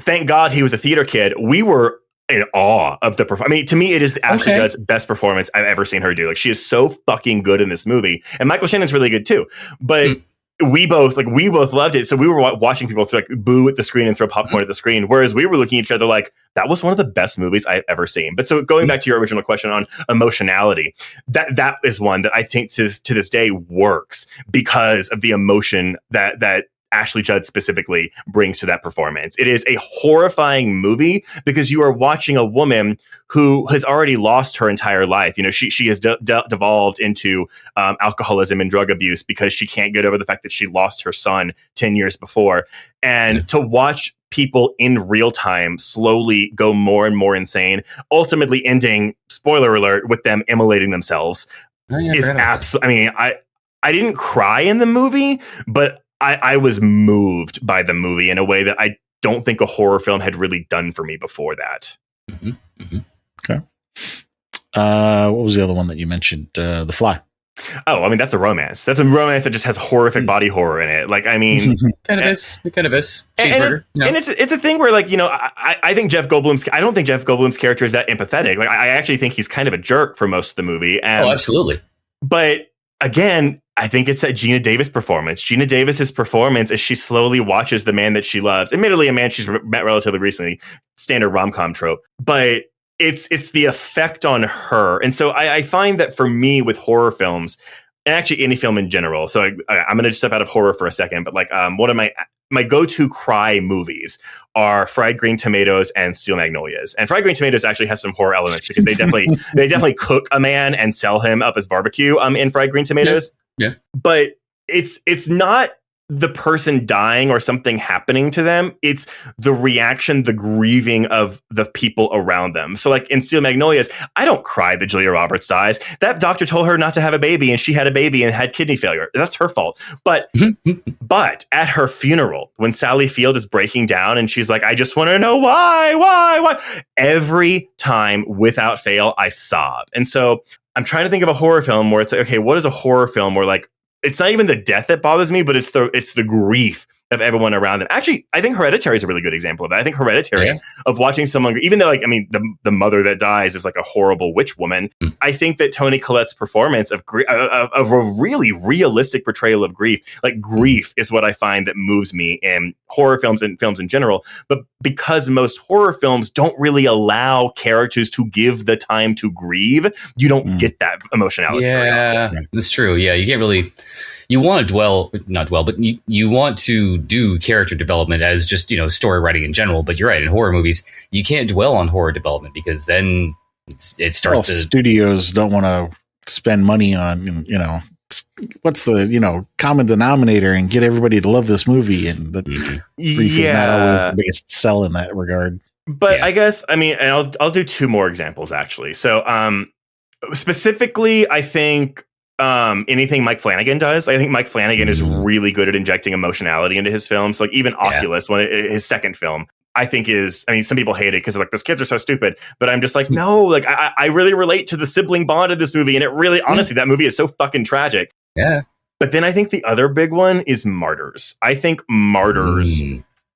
thank God he was a theater kid, we were in awe of the performance. I mean, to me, it is Ashley Judd's best performance I've ever seen her do. Like, she is so fucking good in this movie. And Michael Shannon's really good, too. But... we both loved it. So we were watching people boo at the screen and throw popcorn at the screen. Whereas we were looking at each other like, that was one of the best movies I've ever seen. But so going back to your original question on emotionality, that is one that I think to this day works because of the emotion that Ashley Judd specifically brings to that performance. It is a horrifying movie because you are watching a woman who has already lost her entire life. You know, she has devolved into alcoholism and drug abuse because she can't get over the fact that she lost her son 10 years before. And to watch people in real time slowly go more and more insane, ultimately ending, spoiler alert, with them immolating themselves is absolutely... I mean, I didn't cry in the movie, but I was moved by the movie in a way that I don't think a horror film had really done for me before that. Okay. What was the other one that you mentioned? The Fly. Oh, I mean, that's a romance. That's a romance that just has horrific body horror in it. Like, I mean... It kind of is. Cheeseburger. And it's a thing where, like, you know, I think Jeff Goldblum's... I don't think Jeff Goldblum's character is that empathetic. Like, I actually think he's kind of a jerk for most of the movie. And, absolutely. But, again... I think it's that Gina Davis performance. Gina Davis's performance as she slowly watches the man that she loves. Admittedly, a man she's met relatively recently, standard rom-com trope. But it's the effect on her. And so I find that for me with horror films, and actually any film in general, so I'm going to step out of horror for a second, but like one of my go-to cry movies are Fried Green Tomatoes and Steel Magnolias. And Fried Green Tomatoes actually has some horror elements because they definitely cook a man and sell him up as barbecue in Fried Green Tomatoes. Yeah. But it's not the person dying or something happening to them. It's the reaction, the grieving of the people around them. So like in Steel Magnolias, I don't cry that Julia Roberts dies. That doctor told her not to have a baby and she had a baby and had kidney failure. That's her fault. But at her funeral, when Sally Field is breaking down and she's like, I just want to know why? Every time without fail, I sob. And so I'm trying to think of a horror film where it's like, okay, what is a horror film where like, it's not even the death that bothers me, but it's the grief of everyone around them. Actually, I think Hereditary is a really good example of that. I think Hereditary of watching someone, even though like, I mean, the mother that dies is like a horrible witch woman. I think that Toni Collette's performance of a really realistic portrayal of grief, like grief is what I find that moves me in horror films and films in general. But because most horror films don't really allow characters to give the time to grieve, you don't get that emotionality. Yeah, that's true. Yeah, you can't really... You want to not dwell, but you want to do character development as just, you know, story writing in general. But you're right, in horror movies, you can't dwell on horror development because then it starts to... Studios don't want to spend money on, you know, what's the, you know, common denominator and get everybody to love this movie. And the grief is not always the biggest sell in that regard. But I guess, I mean, and I'll do two more examples, actually. So specifically, I think... anything Mike Flanagan does. I think Mike Flanagan is really good at injecting emotionality into his films. Like even Oculus, his second film, I think is, I mean, some people hate it because like those kids are so stupid, but I'm just like, no, like I really relate to the sibling bond in this movie. And it really, honestly, that movie is so fucking tragic. Yeah. But then I think the other big one is Martyrs. I think Martyrs,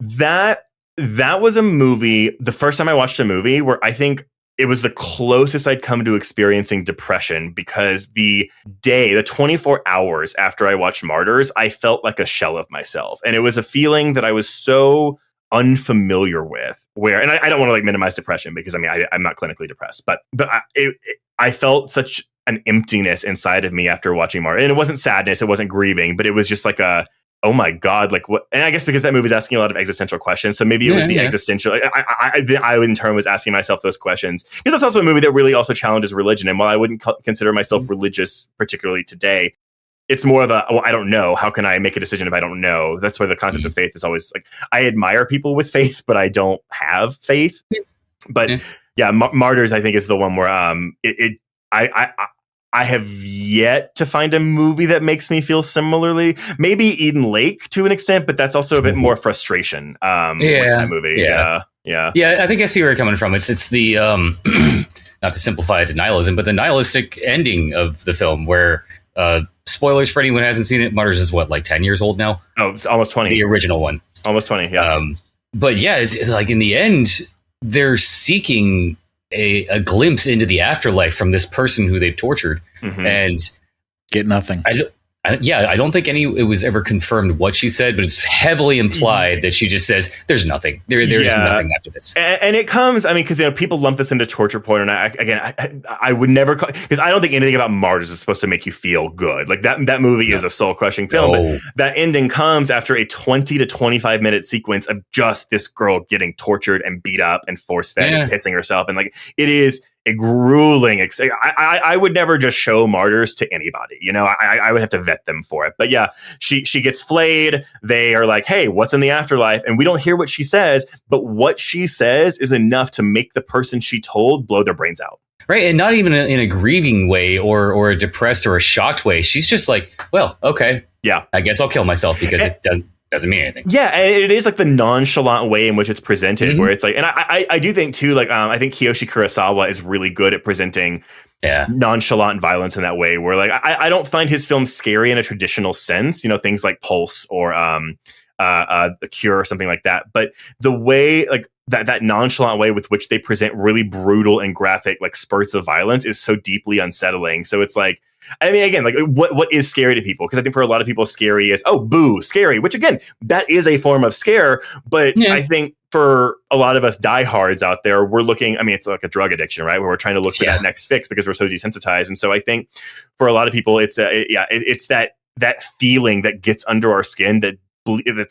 that was a movie, the first time I watched a movie where I think it was the closest I'd come to experiencing depression because the 24 hours after I watched Martyrs, I felt like a shell of myself. And it was a feeling that I was so unfamiliar with and I don't want to like minimize depression because I mean, I'm not clinically depressed, but I felt such an emptiness inside of me after watching Martyrs. And it wasn't sadness, it wasn't grieving, but it was just like oh my God, like what? And I guess because that movie is asking a lot of existential questions. So maybe it was the existential. I in turn was asking myself those questions, because that's also a movie that really also challenges religion. And while I wouldn't consider myself religious, particularly today, it's more of I don't know. How can I make a decision if I don't know? That's why the concept of faith is always like, I admire people with faith, but I don't have faith. But Martyrs, I think, is the one where I have yet to find a movie that makes me feel similarly. Maybe Eden Lake to an extent, but that's also a bit more frustration. With that movie. Yeah. I think I see where you're coming from. It's the not to simplify it to nihilism, but the nihilistic ending of the film where. Spoilers for anyone who hasn't seen it. Martyrs is what, like 10 years old now? Oh, it's almost 20. The original one. Almost 20, yeah. But yeah, it's like in the end, they're seeking a glimpse into the afterlife from this person who they've tortured. And get nothing. I don't think it was ever confirmed what she said, but it's heavily implied that she just says, there's nothing. There is nothing after this. And it comes, I mean, because people lump this into torture porn, and I would never, because I don't think anything about Martyrs is supposed to make you feel good. Like that movie is a soul-crushing film, but that ending comes after a 20 to 25 minute sequence of just this girl getting tortured and beat up and force-fed and pissing herself. And like, it is a grueling. I would never just show Martyrs to anybody. You know, I would have to vet them for it. But yeah, she gets flayed. They are like, hey, what's in the afterlife? And we don't hear what she says, but what she says is enough to make the person she told blow their brains out. Right. And not even in a grieving way or a depressed or a shocked way. She's just like, well, okay. Yeah, I guess I'll kill myself because it doesn't mean anything. Yeah, and it is like the nonchalant way in which it's presented, where it's like, and I do think too, like I think Kiyoshi Kurosawa is really good at presenting nonchalant violence in that way, where like I don't find his films scary in a traditional sense, you know, things like Pulse or The Cure or something like that. But the way like that nonchalant way with which they present really brutal and graphic like spurts of violence is so deeply unsettling. So it's like, I mean, again, like what is scary to people? Because I think for a lot of people, scary is, oh, boo, scary, which again, that is a form of scare. But I think for a lot of us diehards out there, we're looking, I mean, it's like a drug addiction, right? Where we're trying to look for that next fix because we're so desensitized. And so I think for a lot of people, it's it's that feeling that gets under our skin that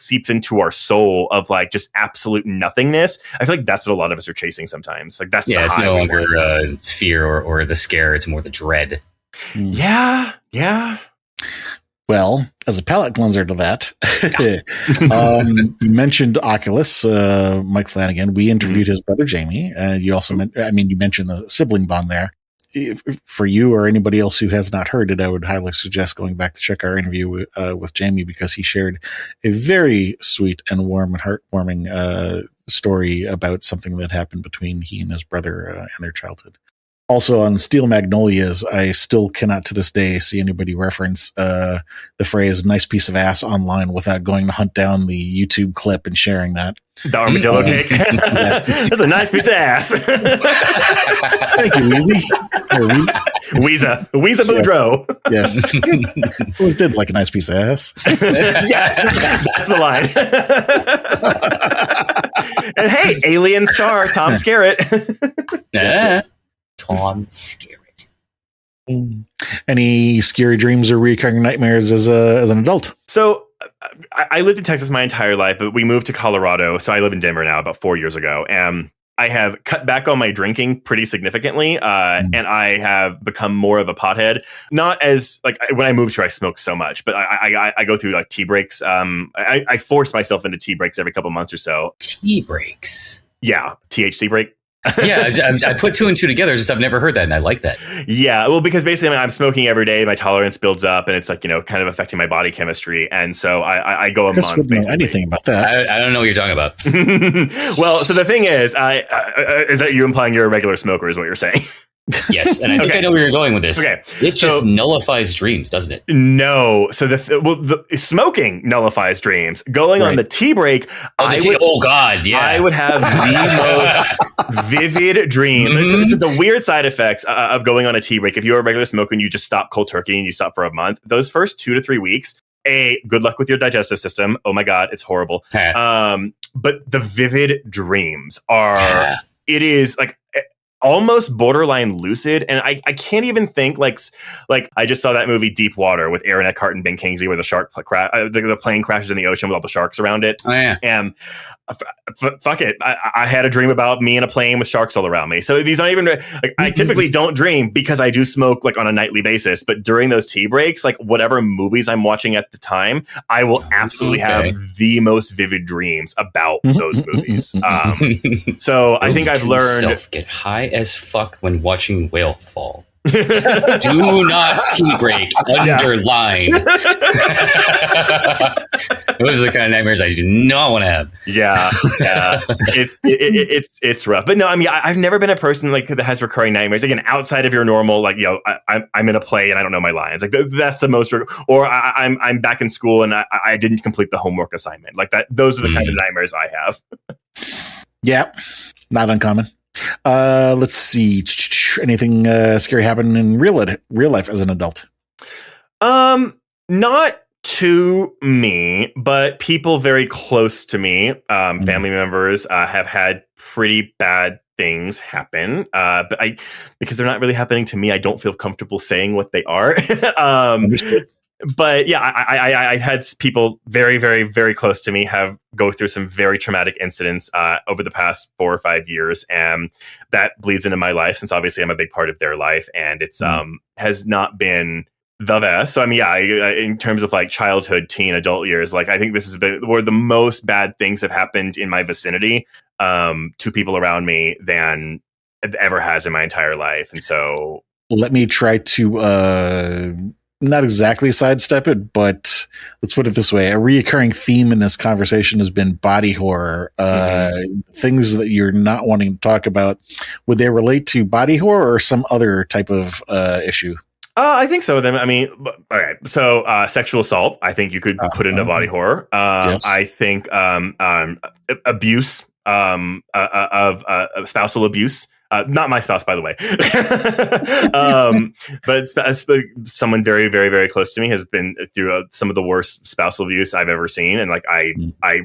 seeps into our soul of like just absolute nothingness. I feel like that's what a lot of us are chasing sometimes. Like that's it's no longer fear or the scare. It's more the dread. Yeah. Well, as a palate cleanser to that, you mentioned Oculus, Mike Flanagan. We interviewed his brother Jamie, and you also you mentioned the sibling bond there. For you or anybody else who has not heard it, I would highly suggest going back to check our interview with Jamie, because he shared a very sweet and warm and heartwarming story about something that happened between he and his brother and their childhood. Also on Steel Magnolias, I still cannot to this day see anybody reference the phrase "nice piece of ass" online without going to hunt down the YouTube clip and sharing that. The armadillo cake. That's a nice piece of ass. Thank you, Weezy Boudreaux. Yes. Always did like a nice piece of ass. Yes, that's the line. And hey, alien star Tom Skerritt. Tom Skerritt. Any scary dreams or recurring nightmares as an adult? So I lived in Texas my entire life, but we moved to Colorado. So I live in Denver now about 4 years ago. And I have cut back on my drinking pretty significantly. And I have become more of a pothead. Not as like when I moved here, I smoked so much, but I go through like tea breaks. I force myself into tea breaks every couple months or so. Tea breaks? Yeah. THC break. Yeah, I put two and two together. Just I've never heard that, and I like that. Yeah, well, because basically I'm smoking every day. My tolerance builds up, and it's like, you know, kind of affecting my body chemistry. And so I go a Chris month. Wouldn't know anything about that. I don't know what you're talking about. Well, so the thing is that you implying you're a regular smoker is what you're saying. Yes, and I think I know where you're going with this. Okay, it just nullifies dreams, doesn't it? No, so the smoking nullifies dreams. Going on the tea break, I would have the most vivid dream. This is the weird side effects of going on a tea break. If you're a regular smoker and you just stop cold turkey and you stop for a month, those first 2 to 3 weeks, good luck with your digestive system. Oh my God, it's horrible. But the vivid dreams are. It is like. almost borderline lucid, and I can't even think like I just saw that movie Deep Water with Aaron Eckhart and Ben Kingsley where the plane crashes in the ocean with all the sharks around it. Oh yeah. And fuck it, I had a dream about me in a plane with sharks all around me. So these aren't even like, I typically don't dream because I do smoke like on a nightly basis, but during those tea breaks, like whatever movies I'm watching at the time, I will absolutely have the most vivid dreams about those movies. So I think I've learned get high as fuck when watching Whale Fall. Do not tea break. Underline. Those are the kind of nightmares I do not want to have. Yeah. It's rough. But no, I mean, I've never been a person like that has recurring nightmares. Again, outside of your normal, like, you know, I'm in a play and I don't know my lines. Like that's the most. Or I'm back in school and I didn't complete the homework assignment. Like that. Those are the kind of nightmares I have. Yeah, not uncommon. Let's see. Anything scary happen in real life as an adult? Not to me, but people very close to me, family members, have had pretty bad things happen. But because they're not really happening to me, I don't feel comfortable saying what they are. But yeah, I had people very, very, very close to me go through some very traumatic incidents over the past 4 or 5 years, and that bleeds into my life since obviously I'm a big part of their life, and it's has not been the best. So I mean, yeah, in terms of like childhood, teen, adult years, like I think this has been where the most bad things have happened in my vicinity to people around me than it ever has in my entire life, and so let me try to. Not exactly sidestep it, but let's put it this way. A reoccurring theme in this conversation has been body horror. Things that you're not wanting to talk about. Would they relate to body horror or some other type of issue? I think so. Then I mean, all right. So sexual assault, I think you could put into body horror. Yes. I think abuse of spousal abuse. Not my spouse, by the way. But someone very, very, very close to me has been through some of the worst spousal abuse I've ever seen. And like, I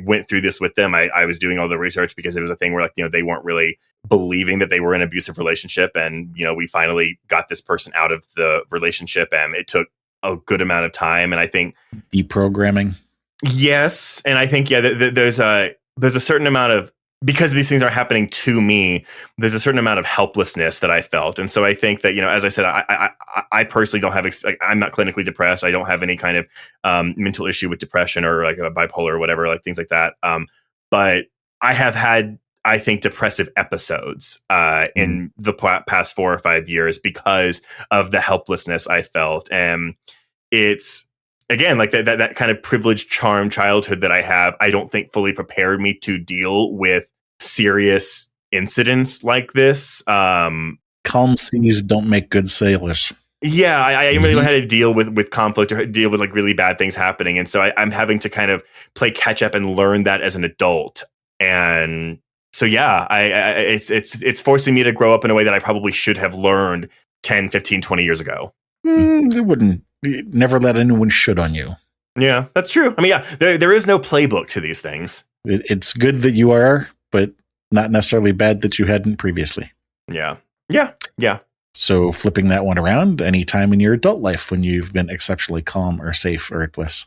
went through this with them. I was doing all the research because it was a thing where like, you know, they weren't really believing that they were in an abusive relationship. And, you know, we finally got this person out of the relationship, and it took a good amount of time. And I think deprogramming. Yes. And I think, yeah, there's a certain amount of, because these things are happening to me, there's a certain amount of helplessness that I felt. And so I think that, you know, as I said, I personally don't have, I'm not clinically depressed. I don't have any kind of mental issue with depression or like a bipolar or whatever, like things like that. But I have had, I think, depressive episodes in the past 4 or 5 years because of the helplessness I felt. And it's, again, like that kind of privileged, charmed childhood that I have, I don't think fully prepared me to deal with serious incidents like this. Calm seas don't make good sailors. Yeah, I really know how to deal with conflict or deal with like really bad things happening. And so I'm having to kind of play catch up and learn that as an adult. And so, yeah, it's forcing me to grow up in a way that I probably should have learned 10, 15, 20 years ago. It wouldn't. Never let anyone shit on you. Yeah, that's true. I mean, yeah, there is no playbook to these things. It's good that you are, but not necessarily bad that you hadn't previously. Yeah. So flipping that one around, any time in your adult life when you've been exceptionally calm or safe or at bliss?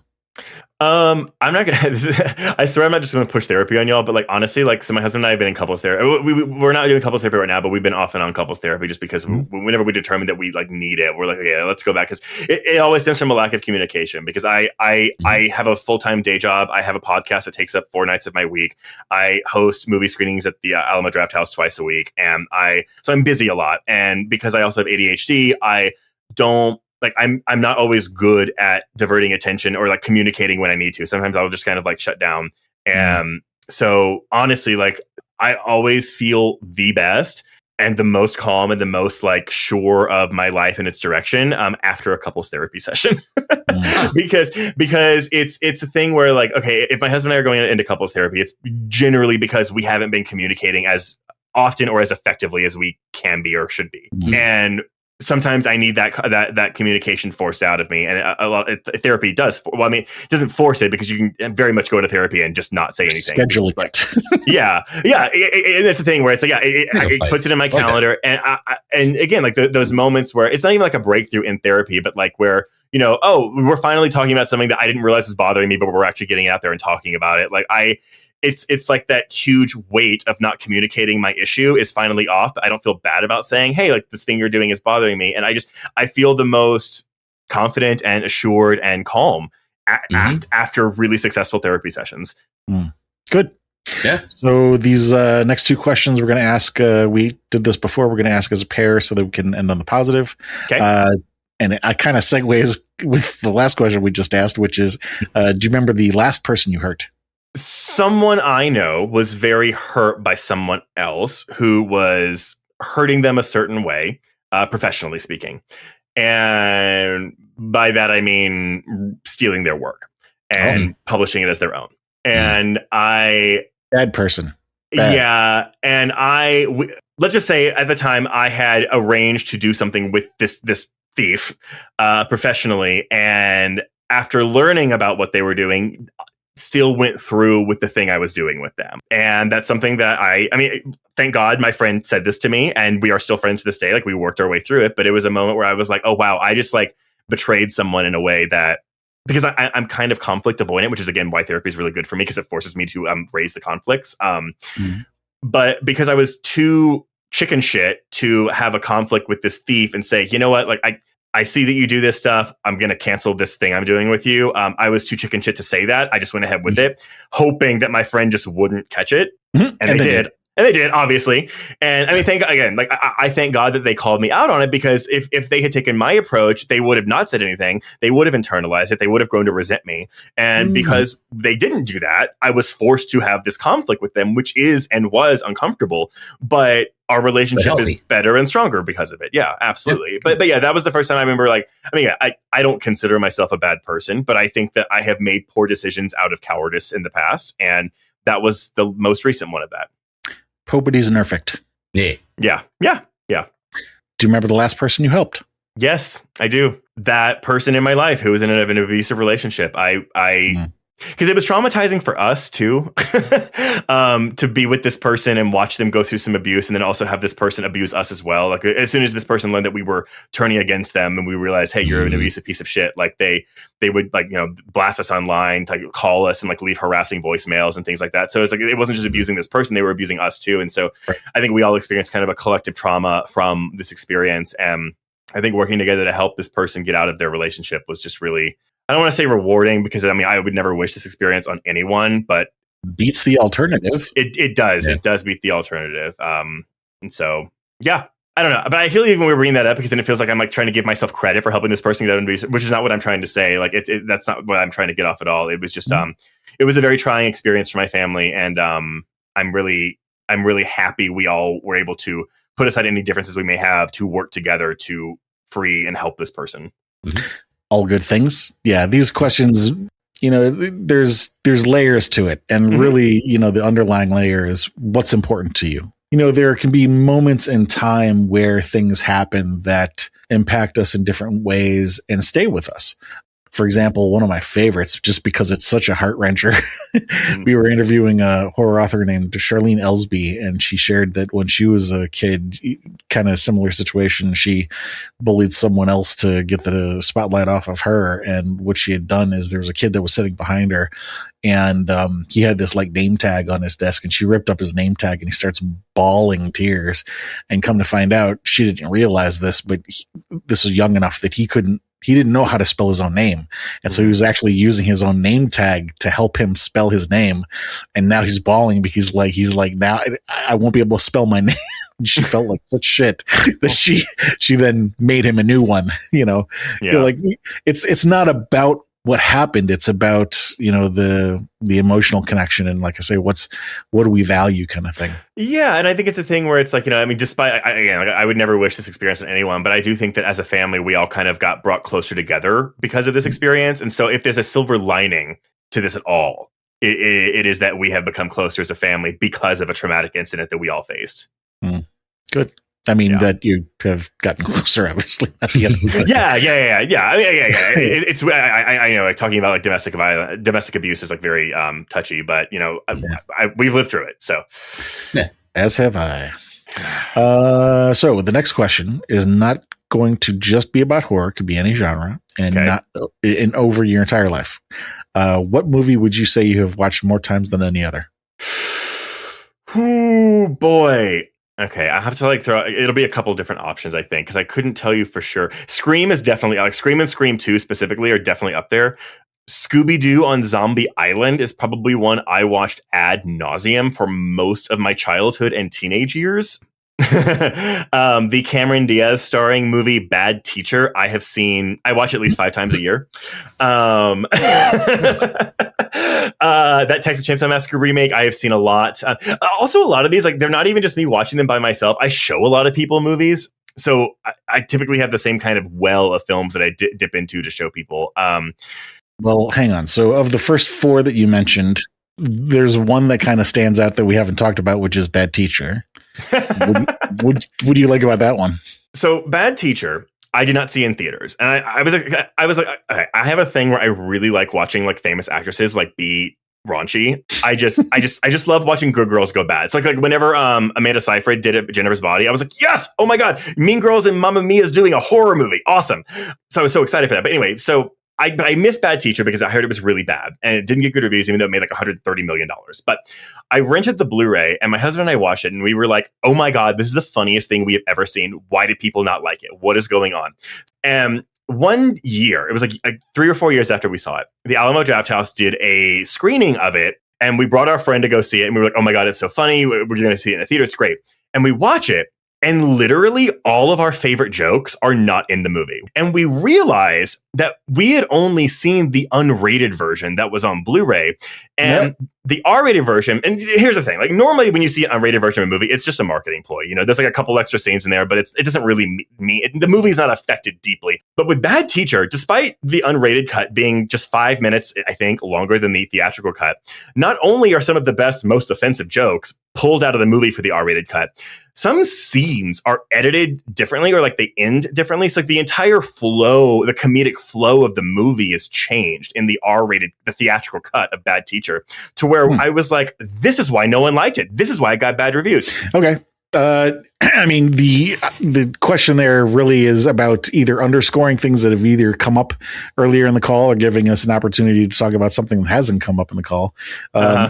I'm not gonna. I swear I'm not just gonna push therapy on y'all, but like honestly, like so my husband and I have been in couples therapy. We're not doing couples therapy right now, but we've been off and on couples therapy just because whenever we determine that we like need it, we're like, yeah, let's go back, because it always stems from a lack of communication. Because I have a full-time day job. I have a podcast that takes up 4 nights of my week. I host movie screenings at the Alamo Draft House twice a week, and so I'm busy a lot. And because I also have ADHD, I don't. Like I'm not always good at diverting attention or like communicating when I need to. Sometimes I'll just kind of like shut down. And so honestly, like I always feel the best and the most calm and the most like sure of my life and its direction after a couples therapy session. because it's a thing where like, okay, if my husband and I are going into couples therapy, it's generally because we haven't been communicating as often or as effectively as we can be or should be. And sometimes I need that communication forced out of me, and a lot therapy does. Well, I mean, it doesn't force it, because you can very much go to therapy and just not say anything. Schedule it. Like, yeah. It's a thing where it's like, it puts it in my calendar, and and again, like those moments where it's not even like a breakthrough in therapy, but like where, we're finally talking about something that I didn't realize was bothering me, but we're actually getting out there and talking about it. Like it's like that huge weight of not communicating my issue is finally off. But I don't feel bad about saying, hey, like this thing you're doing is bothering me. And I feel the most confident and assured and calm after really successful therapy sessions. Good. Yeah. So these next two questions we're going to ask, we did this before. We're going to ask as a pair so that we can end on the positive. Okay. And I kind of segues with the last question we just asked, which is, do you remember the last person you hurt? Someone I know was very hurt by someone else who was hurting them a certain way, professionally speaking. And by that, I mean stealing their work and publishing it as their own. And Bad person. Bad. Yeah. And let's just say at the time I had arranged to do something with this thief professionally. And after learning about what they were doing, still went through with the thing I was doing with them. And that's something that I mean, thank God my friend said this to me, and we are still friends to this day. Like, we worked our way through it, but it was a moment where I was like, oh wow, I just like betrayed someone in a way that, because I'm kind of conflict avoidant, which is again why therapy is really good for me, because it forces me to raise the conflicts. But because I was too chicken shit to have a conflict with this thief and say, you know what, like I see that you do this stuff. I'm going to cancel this thing I'm doing with you. I was too chicken shit to say that. I just went ahead with it, hoping that my friend just wouldn't catch it. And they did. And they did, obviously. And I mean, I thank God that they called me out on it, because if they had taken my approach, they would have not said anything. They would have internalized it. They would have grown to resent me. And because they didn't do that, I was forced to have this conflict with them, which is and was uncomfortable. But our relationship is better and stronger because of it. Yeah, absolutely. Yep. But yeah, that was the first time I remember, like, I mean, I don't consider myself a bad person, but I think that I have made poor decisions out of cowardice in the past. And that was the most recent one of that. Nobody's perfect. Yeah. Do you remember the last person you helped? Yes, I do. That person in my life who was in an abusive relationship. Because it was traumatizing for us too, to be with this person and watch them go through some abuse, and then also have this person abuse us as well. Like, as soon as this person learned that we were turning against them, and we realized, hey, you're an abusive piece of shit. Like, they would, like, blast us online, to call us and like leave harassing voicemails and things like that. So it's like, it wasn't just abusing this person, they were abusing us too. And so I think we all experienced kind of a collective trauma from this experience. And I think working together to help this person get out of their relationship was just really, I don't want to say rewarding, because I mean, I would never wish this experience on anyone, but beats the alternative. It does. Yeah. It does beat the alternative. And so, yeah, I don't know. But I feel even when we're bringing that up, because then it feels like I'm like trying to give myself credit for helping this person get out of abuse, which is not what I'm trying to say. Like, that's not what I'm trying to get off at all. It was just, it was a very trying experience for my family. And I'm really happy we all were able to put aside any differences we may have to work together to free and help this person. All good things. Yeah, these questions, there's layers to it, and really, the underlying layer is what's important to you. There can be moments in time where things happen that impact us in different ways and stay with us. For example, one of my favorites, just because it's such a heart wrencher, we were interviewing a horror author named Charlene Ellsby, and she shared that when she was a kid, kind of similar situation, she bullied someone else to get the spotlight off of her. And what she had done is there was a kid that was sitting behind her, and he had this like name tag on his desk, and she ripped up his name tag, and he starts bawling tears. And come to find out, she didn't realize this, but this was young enough that he didn't know how to spell his own name. And so he was actually using his own name tag to help him spell his name. And now he's bawling because he's like, now I won't be able to spell my name. She felt like such shit that she then made him a new one, like it's not about what happened. It's about, the emotional connection. And like I say, what do we value kind of thing. Yeah. And I think it's a thing where it's like, I mean, despite, I would never wish this experience on anyone, but I do think that as a family, we all kind of got brought closer together because of this experience. And so if there's a silver lining to this at all, it is that we have become closer as a family because of a traumatic incident that we all faced. Good. I mean, that you have gotten closer, obviously, at the end. Yeah. I mean, it's I know, like, talking about like domestic abuse is like very touchy, but you know, we've lived through it, so as have I. So the next question is not going to just be about horror; it could be any genre, and not in over your entire life. What movie would you say you have watched more times than any other? Oh boy. Okay, I have to like it'll be a couple different options, I think, because I couldn't tell you for sure. Scream is definitely, like, Scream and Scream 2 specifically are definitely up there. Scooby-Doo on Zombie Island is probably one I watched ad nauseum for most of my childhood and teenage years. The Cameron Diaz starring movie Bad Teacher, I watch at least 5 times a year. That Texas Chainsaw Massacre remake, I have seen a lot. Also, a lot of these, like, they're not even just me watching them by myself. I show a lot of people movies. So I typically have the same kind of well of films that I dip into to show people. Well, hang on. So of the first 4 that you mentioned, there's one that kind of stands out that we haven't talked about, which is Bad Teacher. What do you like about that one? So Bad Teacher, I did not see in theaters, and I was like, okay, I have a thing where I really like watching like famous actresses like be raunchy. I just love watching good girls go bad. So like whenever Amanda Seyfried did it, Jennifer's Body, I was like, yes, oh my god, Mean Girls and Mamma Mia is doing a horror movie, awesome. So I was so excited for that. But anyway, so I missed Bad Teacher because I heard it was really bad and it didn't get good reviews, even though it made like $130 million. But I rented the Blu-ray and my husband and I watched it and we were like, oh my God, this is the funniest thing we have ever seen. Why did people not like it? What is going on? And one year, it was like 3 or 4 years after we saw it, the Alamo Drafthouse did a screening of it and we brought our friend to go see it. And we were like, oh my God, it's so funny. We're going to see it in the theater. It's great. And we watch it. And literally all of our favorite jokes are not in the movie. And we realized that we had only seen the unrated version that was on Blu-ray. And the R-rated version, and here's the thing, like normally when you see an unrated version of a movie, it's just a marketing ploy. You know, there's like a couple extra scenes in there, but it doesn't really mean, the movie's not affected deeply. But with Bad Teacher, despite the unrated cut being just 5 minutes, I think, longer than the theatrical cut, not only are some of the best, most offensive jokes pulled out of the movie for the R-rated cut, some scenes are edited differently or like they end differently. So like the entire flow, the comedic flow of the movie is changed in the R-rated, the theatrical cut of Bad Teacher, to where I was like, this is why no one liked it. This is why it got bad reviews. Okay. I mean, the question there really is about either underscoring things that have either come up earlier in the call or giving us an opportunity to talk about something that hasn't come up in the call.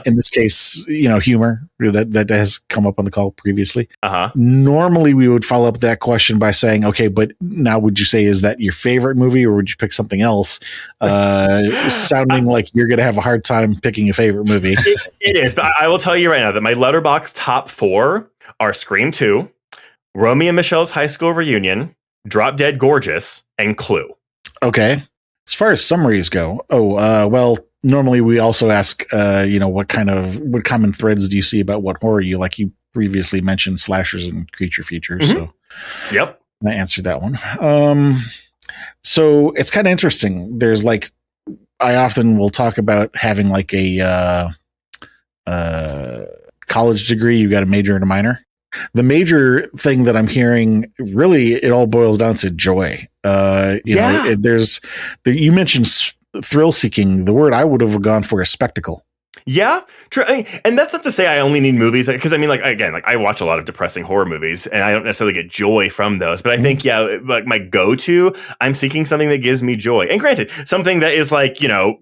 In this case, you know, humor that has come up on the call previously. Normally, we would follow up that question by saying, okay, but now would you say, is that your favorite movie or would you pick something else? Sounding like you're going to have a hard time picking a favorite movie. It is, but I will tell you right now that my Letterboxd top 4 are Scream 2, Romeo and Michelle's High School Reunion, Drop Dead Gorgeous, and Clue. Okay. As far as summaries go, well, normally we also ask, what common threads do you see about what horror you like? You previously mentioned slashers and creature features. So yep, I answered that one. So it's kind of interesting. There's like, I often will talk about having like a college degree. You got a major and a minor. The major thing that I'm hearing, really, it all boils down to joy. You mentioned thrill seeking. The word I would have gone for is spectacle. Yeah, true. I mean, and that's not to say I only need movies, because I mean, like, again, like I watch a lot of depressing horror movies and I don't necessarily get joy from those. But I think, like my go-to, I'm seeking something that gives me joy. And granted, something that is like,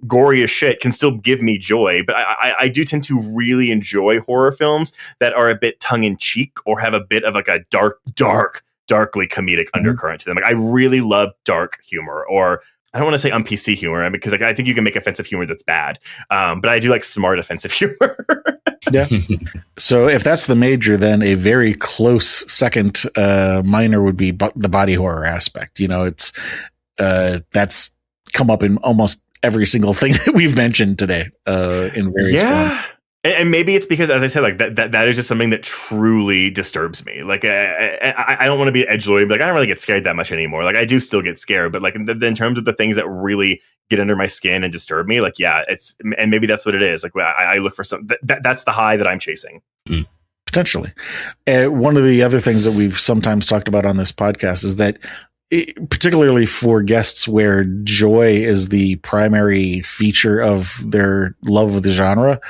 gory as shit can still give me joy. But I do tend to really enjoy horror films that are a bit tongue in cheek or have a bit of like a darkly comedic undercurrent to them. Like I really love dark humor, or I don't want to say PC humor, because I think you can make offensive humor that's bad. But I do like smart offensive humor. Yeah. So if that's the major, then a very close second minor would be the body horror aspect. It's that's come up in almost every single thing that we've mentioned today in various forms. And maybe it's because, as I said, like that is just something that truly disturbs me. Like I don't want to be edgelord, but like I don't really get scared that much anymore. Like I do still get scared, but like in terms of the things that really get under my skin and disturb me, like and maybe that's what it is. Like I look for something that's the high that I'm chasing. Potentially. One of the other things that we've sometimes talked about on this podcast is that particularly for guests where joy is the primary feature of their love of the genre,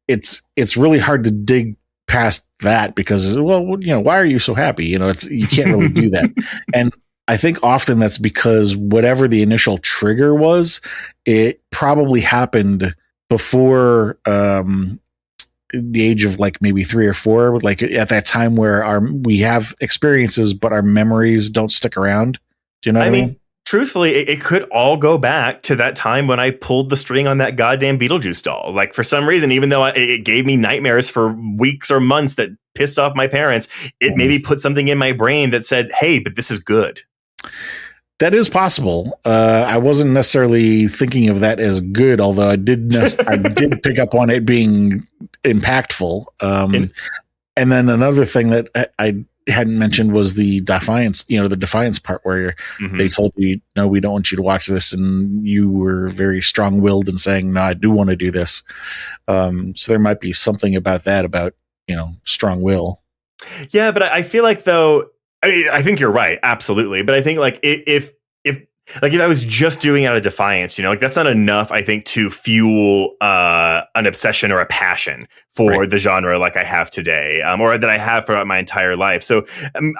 it's really hard to dig past that because, well, why are you so happy? You can't really do that. And I think often that's because whatever the initial trigger was, it probably happened before the age of like maybe 3 or 4, like at that time where we have experiences, but our memories don't stick around. Do you know what I mean? Truthfully, it could all go back to that time when I pulled the string on that goddamn Beetlejuice doll. Like for some reason, even though it gave me nightmares for weeks or months that pissed off my parents, it maybe put something in my brain that said, hey, but this is good. That is possible. I wasn't necessarily thinking of that as good, although I did pick up on it being impactful. And then another thing that I hadn't mentioned was the defiance, the defiance part where they told you, no, we don't want you to watch this. And you were very strong willed and saying, no, I do want to do this. So there might be something about that, about, strong will. Yeah. But I feel like though, I think you're right. Absolutely. But I think like if I was just doing it out of defiance, that's not enough, I think, to fuel an obsession or a passion for the genre like I have today, or that I have throughout my entire life. So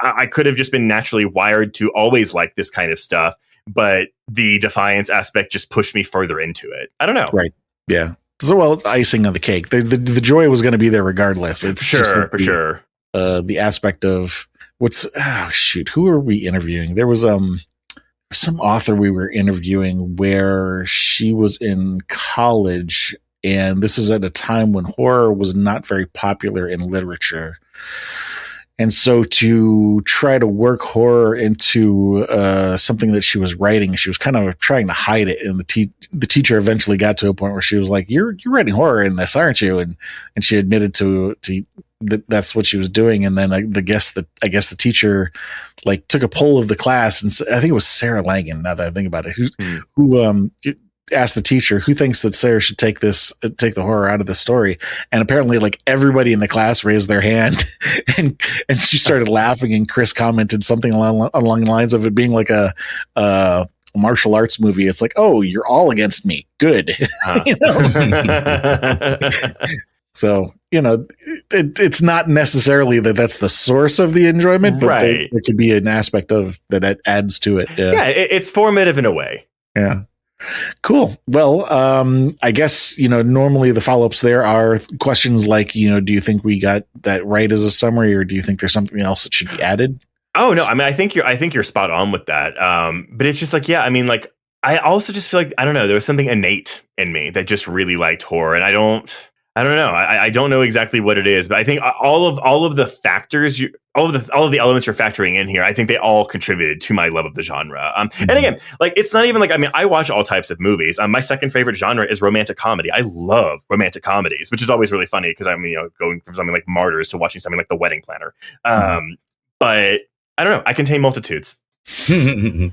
I could have just been naturally wired to always like this kind of stuff, but the defiance aspect just pushed me further into it. I don't know. Right. Yeah. So, well, icing on the cake. The joy was going to be there regardless. It's sure. The aspect of who are we interviewing? There was some author we were interviewing where she was in college, and this is at a time when horror was not very popular in literature. And so to try to work horror into something that she was writing, she was kind of trying to hide it. And the teacher eventually got to a point where she was like, "You're writing horror in this, aren't you?" And she admitted to that's what she was doing. And then I guess the teacher like took a poll of the class, and I think it was Sarah Langan. Now that I think about it, who asked the teacher who thinks that Sarah should take the horror out of the story. And apparently like everybody in the class raised their hand and she started laughing, and Chris commented something along the lines of it being like a martial arts movie. It's like, oh, you're all against me. Good. So, it's not necessarily that's the source of the enjoyment, but it could be an aspect of that adds to it. Yeah, it's formative in a way. Yeah. Cool. Well, I guess, normally the follow-ups there are questions like, do you think we got that right as a summary, or do you think there's something else that should be added? Oh, no. I mean, I think you're spot on with that. But it's just like, yeah, I mean, like, I also just feel like, I don't know, there was something innate in me that just really liked horror. And I don't know. I don't know exactly what it is, but I think all of the factors, all of the elements you're factoring in here, I think they all contributed to my love of the genre. And again, like, it's not even like, I mean, I watch all types of movies. My second favorite genre is romantic comedy. I love romantic comedies, which is always really funny because I'm, going from something like Martyrs to watching something like The Wedding Planner. But I don't know. I contain multitudes.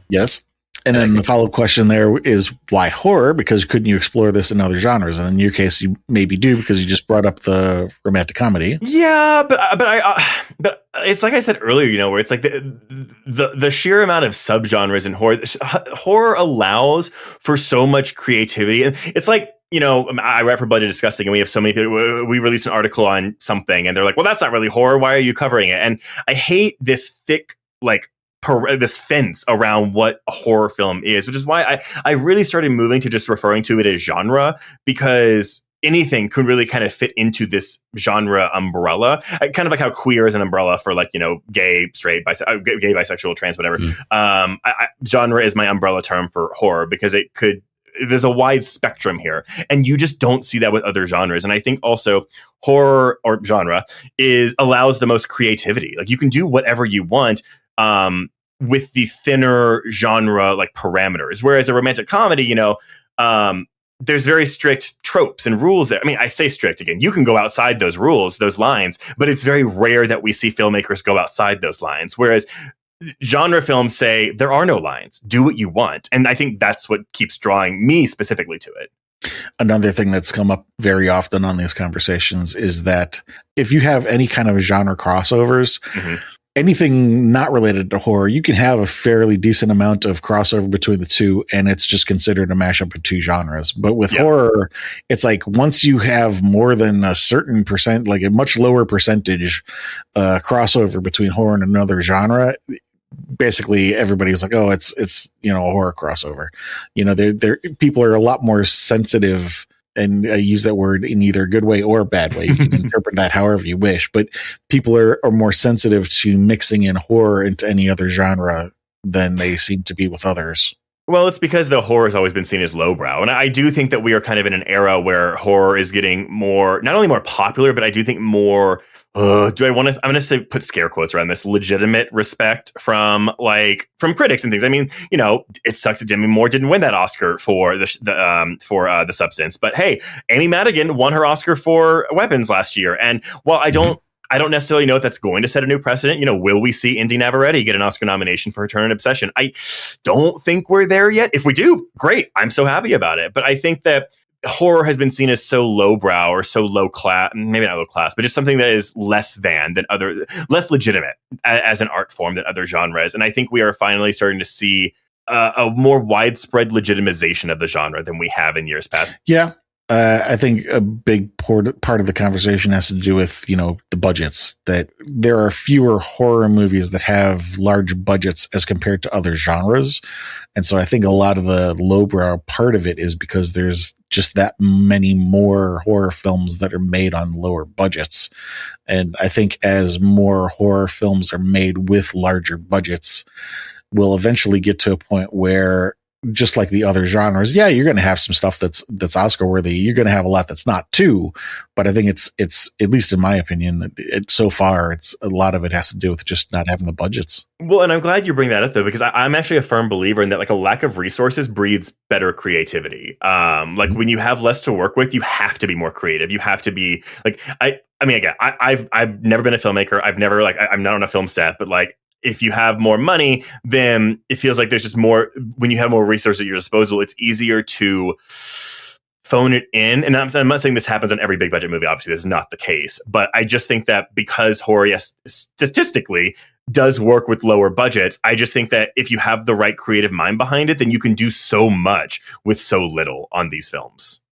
Yes. And then the follow-up question there is, why horror? Because couldn't you explore this in other genres? And in your case, you maybe do, because you just brought up the romantic comedy. Yeah, but it's like I said earlier, where it's like the sheer amount of subgenres in horror allows for so much creativity. And it's like, I write for Bloody Disgusting, and we have so many people. We released an article on something, and they're like, well, that's not really horror. Why are you covering it? And I hate this thick, like, this fence around what a horror film is, which is why I really started moving to just referring to it as genre, because anything could really kind of fit into this genre umbrella, kind of like how queer is an umbrella for, like, gay, straight, gay, bisexual, trans, whatever. Genre is my umbrella term for horror, because there's a wide spectrum here, and you just don't see that with other genres. And I think also horror or genre allows the most creativity. Like, you can do whatever you want, with the thinner genre like parameters, whereas a romantic comedy, there's very strict tropes and rules there. I mean, I say strict again, you can go outside those rules, those lines, but it's very rare that we see filmmakers go outside those lines. Whereas genre films say there are no lines, do what you want. And I think that's what keeps drawing me specifically to it. Another thing that's come up very often on these conversations is that if you have any kind of genre crossovers, anything not related to horror, you can have a fairly decent amount of crossover between the two, and it's just considered a mashup of two genres. But with horror, it's like once you have more than a certain percent, like a much lower percentage crossover between horror and another genre, basically everybody's like, oh, it's a horror crossover. They're people are a lot more sensitive, and I use that word in either a good way or a bad way. You can interpret that however you wish, but people are more sensitive to mixing in horror into any other genre than they seem to be with others. Well, it's because the horror has always been seen as lowbrow. And I do think that we are kind of in an era where horror is getting more, not only more popular, but I do think more, I'm going to say, put scare quotes around this, legitimate respect from critics and things. I mean, it sucked that Demi Moore didn't win that Oscar for The Substance. But hey, Amy Madigan won her Oscar for Weapons last year. And while I don't necessarily know if that's going to set a new precedent. Will we see Indy Navarrete get an Oscar nomination for Her Turn and Obsession? I don't think we're there yet. If we do, great. I'm so happy about it. But I think that horror has been seen as so lowbrow or so low class, maybe not low class, but just something that is less legitimate as an art form than other genres. And I think we are finally starting to see a more widespread legitimization of the genre than we have in years past. Yeah. I think a big part of the conversation has to do with, the budgets, that there are fewer horror movies that have large budgets as compared to other genres. And so I think a lot of the lowbrow part of it is because there's just that many more horror films that are made on lower budgets. And I think as more horror films are made with larger budgets, we'll eventually get to a point where, just like the other genres, you're going to have some stuff that's Oscar worthy. You're going to have a lot that's not too, but I think it's at least in my opinion, so far, it's a lot of it has to do with just not having the budgets. Well, and I'm glad you bring that up though, because I'm actually a firm believer in that, like, a lack of resources breeds better creativity. When you have less to work with, you have to be more creative. You have to be like, I mean, again, I've never been a filmmaker. I've never I'm not on a film set, but if you have more money, then it feels like there's just more. When you have more resources at your disposal, it's easier to phone it in. And I'm not saying this happens on every big budget movie. Obviously, this is not the case. But I just think that because horror, statistically does work with lower budgets, I just think that if you have the right creative mind behind it, then you can do so much with so little on these films.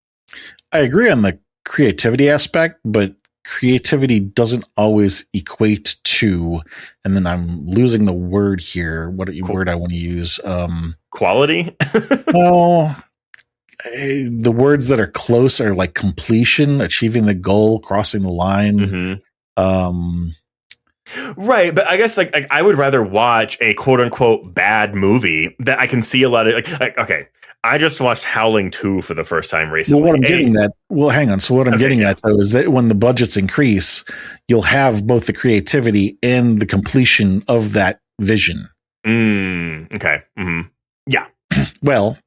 I agree on the creativity aspect, but creativity doesn't always equate to, and then I'm losing the word here. What word I want to use? Quality? No. The words that are close are like completion, achieving the goal, crossing the line. Right, but I guess like I would rather watch a quote unquote bad movie that I can see a lot of okay. I just watched Howling 2 for the first time recently. Well, hang on. So what I'm getting at though is that when the budgets increase, you'll have both the creativity and the completion of that vision. Okay. Mm-hmm. Yeah. Well,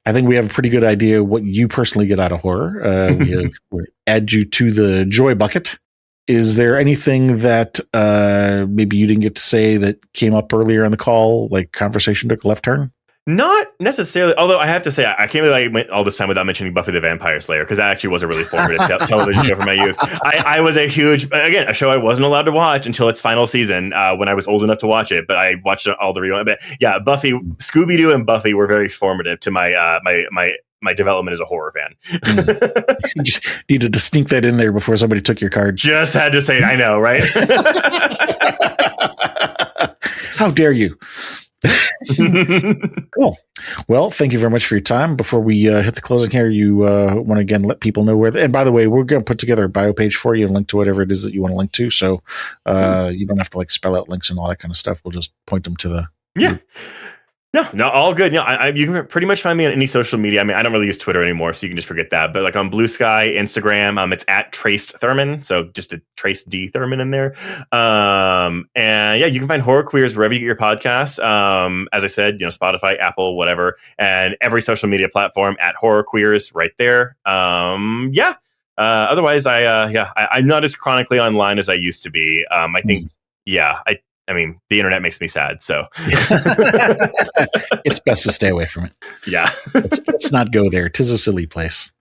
I think we have a pretty good idea what you personally get out of horror. We add you to the joy bucket. Is there anything that maybe you didn't get to say that came up earlier in the call, like conversation took a left turn? Not necessarily, although I have to say, I can't believe I went all this time without mentioning Buffy the Vampire Slayer, because that actually was a really formative television show from my youth. I was a show I wasn't allowed to watch until its final season when I was old enough to watch it, but I watched all the reruns. But yeah, Buffy, Scooby-Doo and Buffy were very formative to my my development as a horror fan. You just needed to sneak that in there before somebody took your card. Just had to say, I know, right? How dare you? Cool. Well, thank you very much for your time. Before we hit the closing here, you want to again let people know where. And by the way, we're going to put together a bio page for you and link to whatever it is that you want to link to. So you don't have to spell out links and all that kind of stuff. We'll just point them to the. Yeah. No, all good. You can pretty much find me on any social media. I mean, I don't really use Twitter anymore, so you can just forget that. But on Blue Sky, Instagram, it's at Traced Thurman. So just a Trace D Thurman in there. And yeah, you can find HorrorQueers wherever you get your podcasts. As I said, Spotify, Apple, whatever, and every social media platform at HorrorQueers right there. Otherwise, I'm not as chronically online as I used to be. I think, I mean, the internet makes me sad. So it's best to stay away from it. Yeah. Let's not go there. 'Tis a silly place.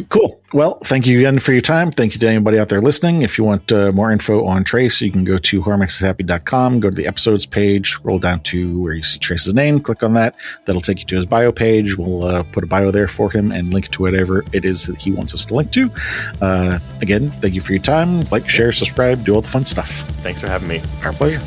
Cool. Well, thank you again for your time. Thank you to anybody out there listening. If you want more info on Trace, you can go to horrormakesushappy.com, go to the episodes page, scroll down to where you see Trace's name, click on that. That'll take you to his bio page. We'll put a bio there for him and link to whatever it is that he wants us to link to. Again, thank you for your time. Like, share, subscribe, do all the fun stuff. Thanks for having me. Our pleasure.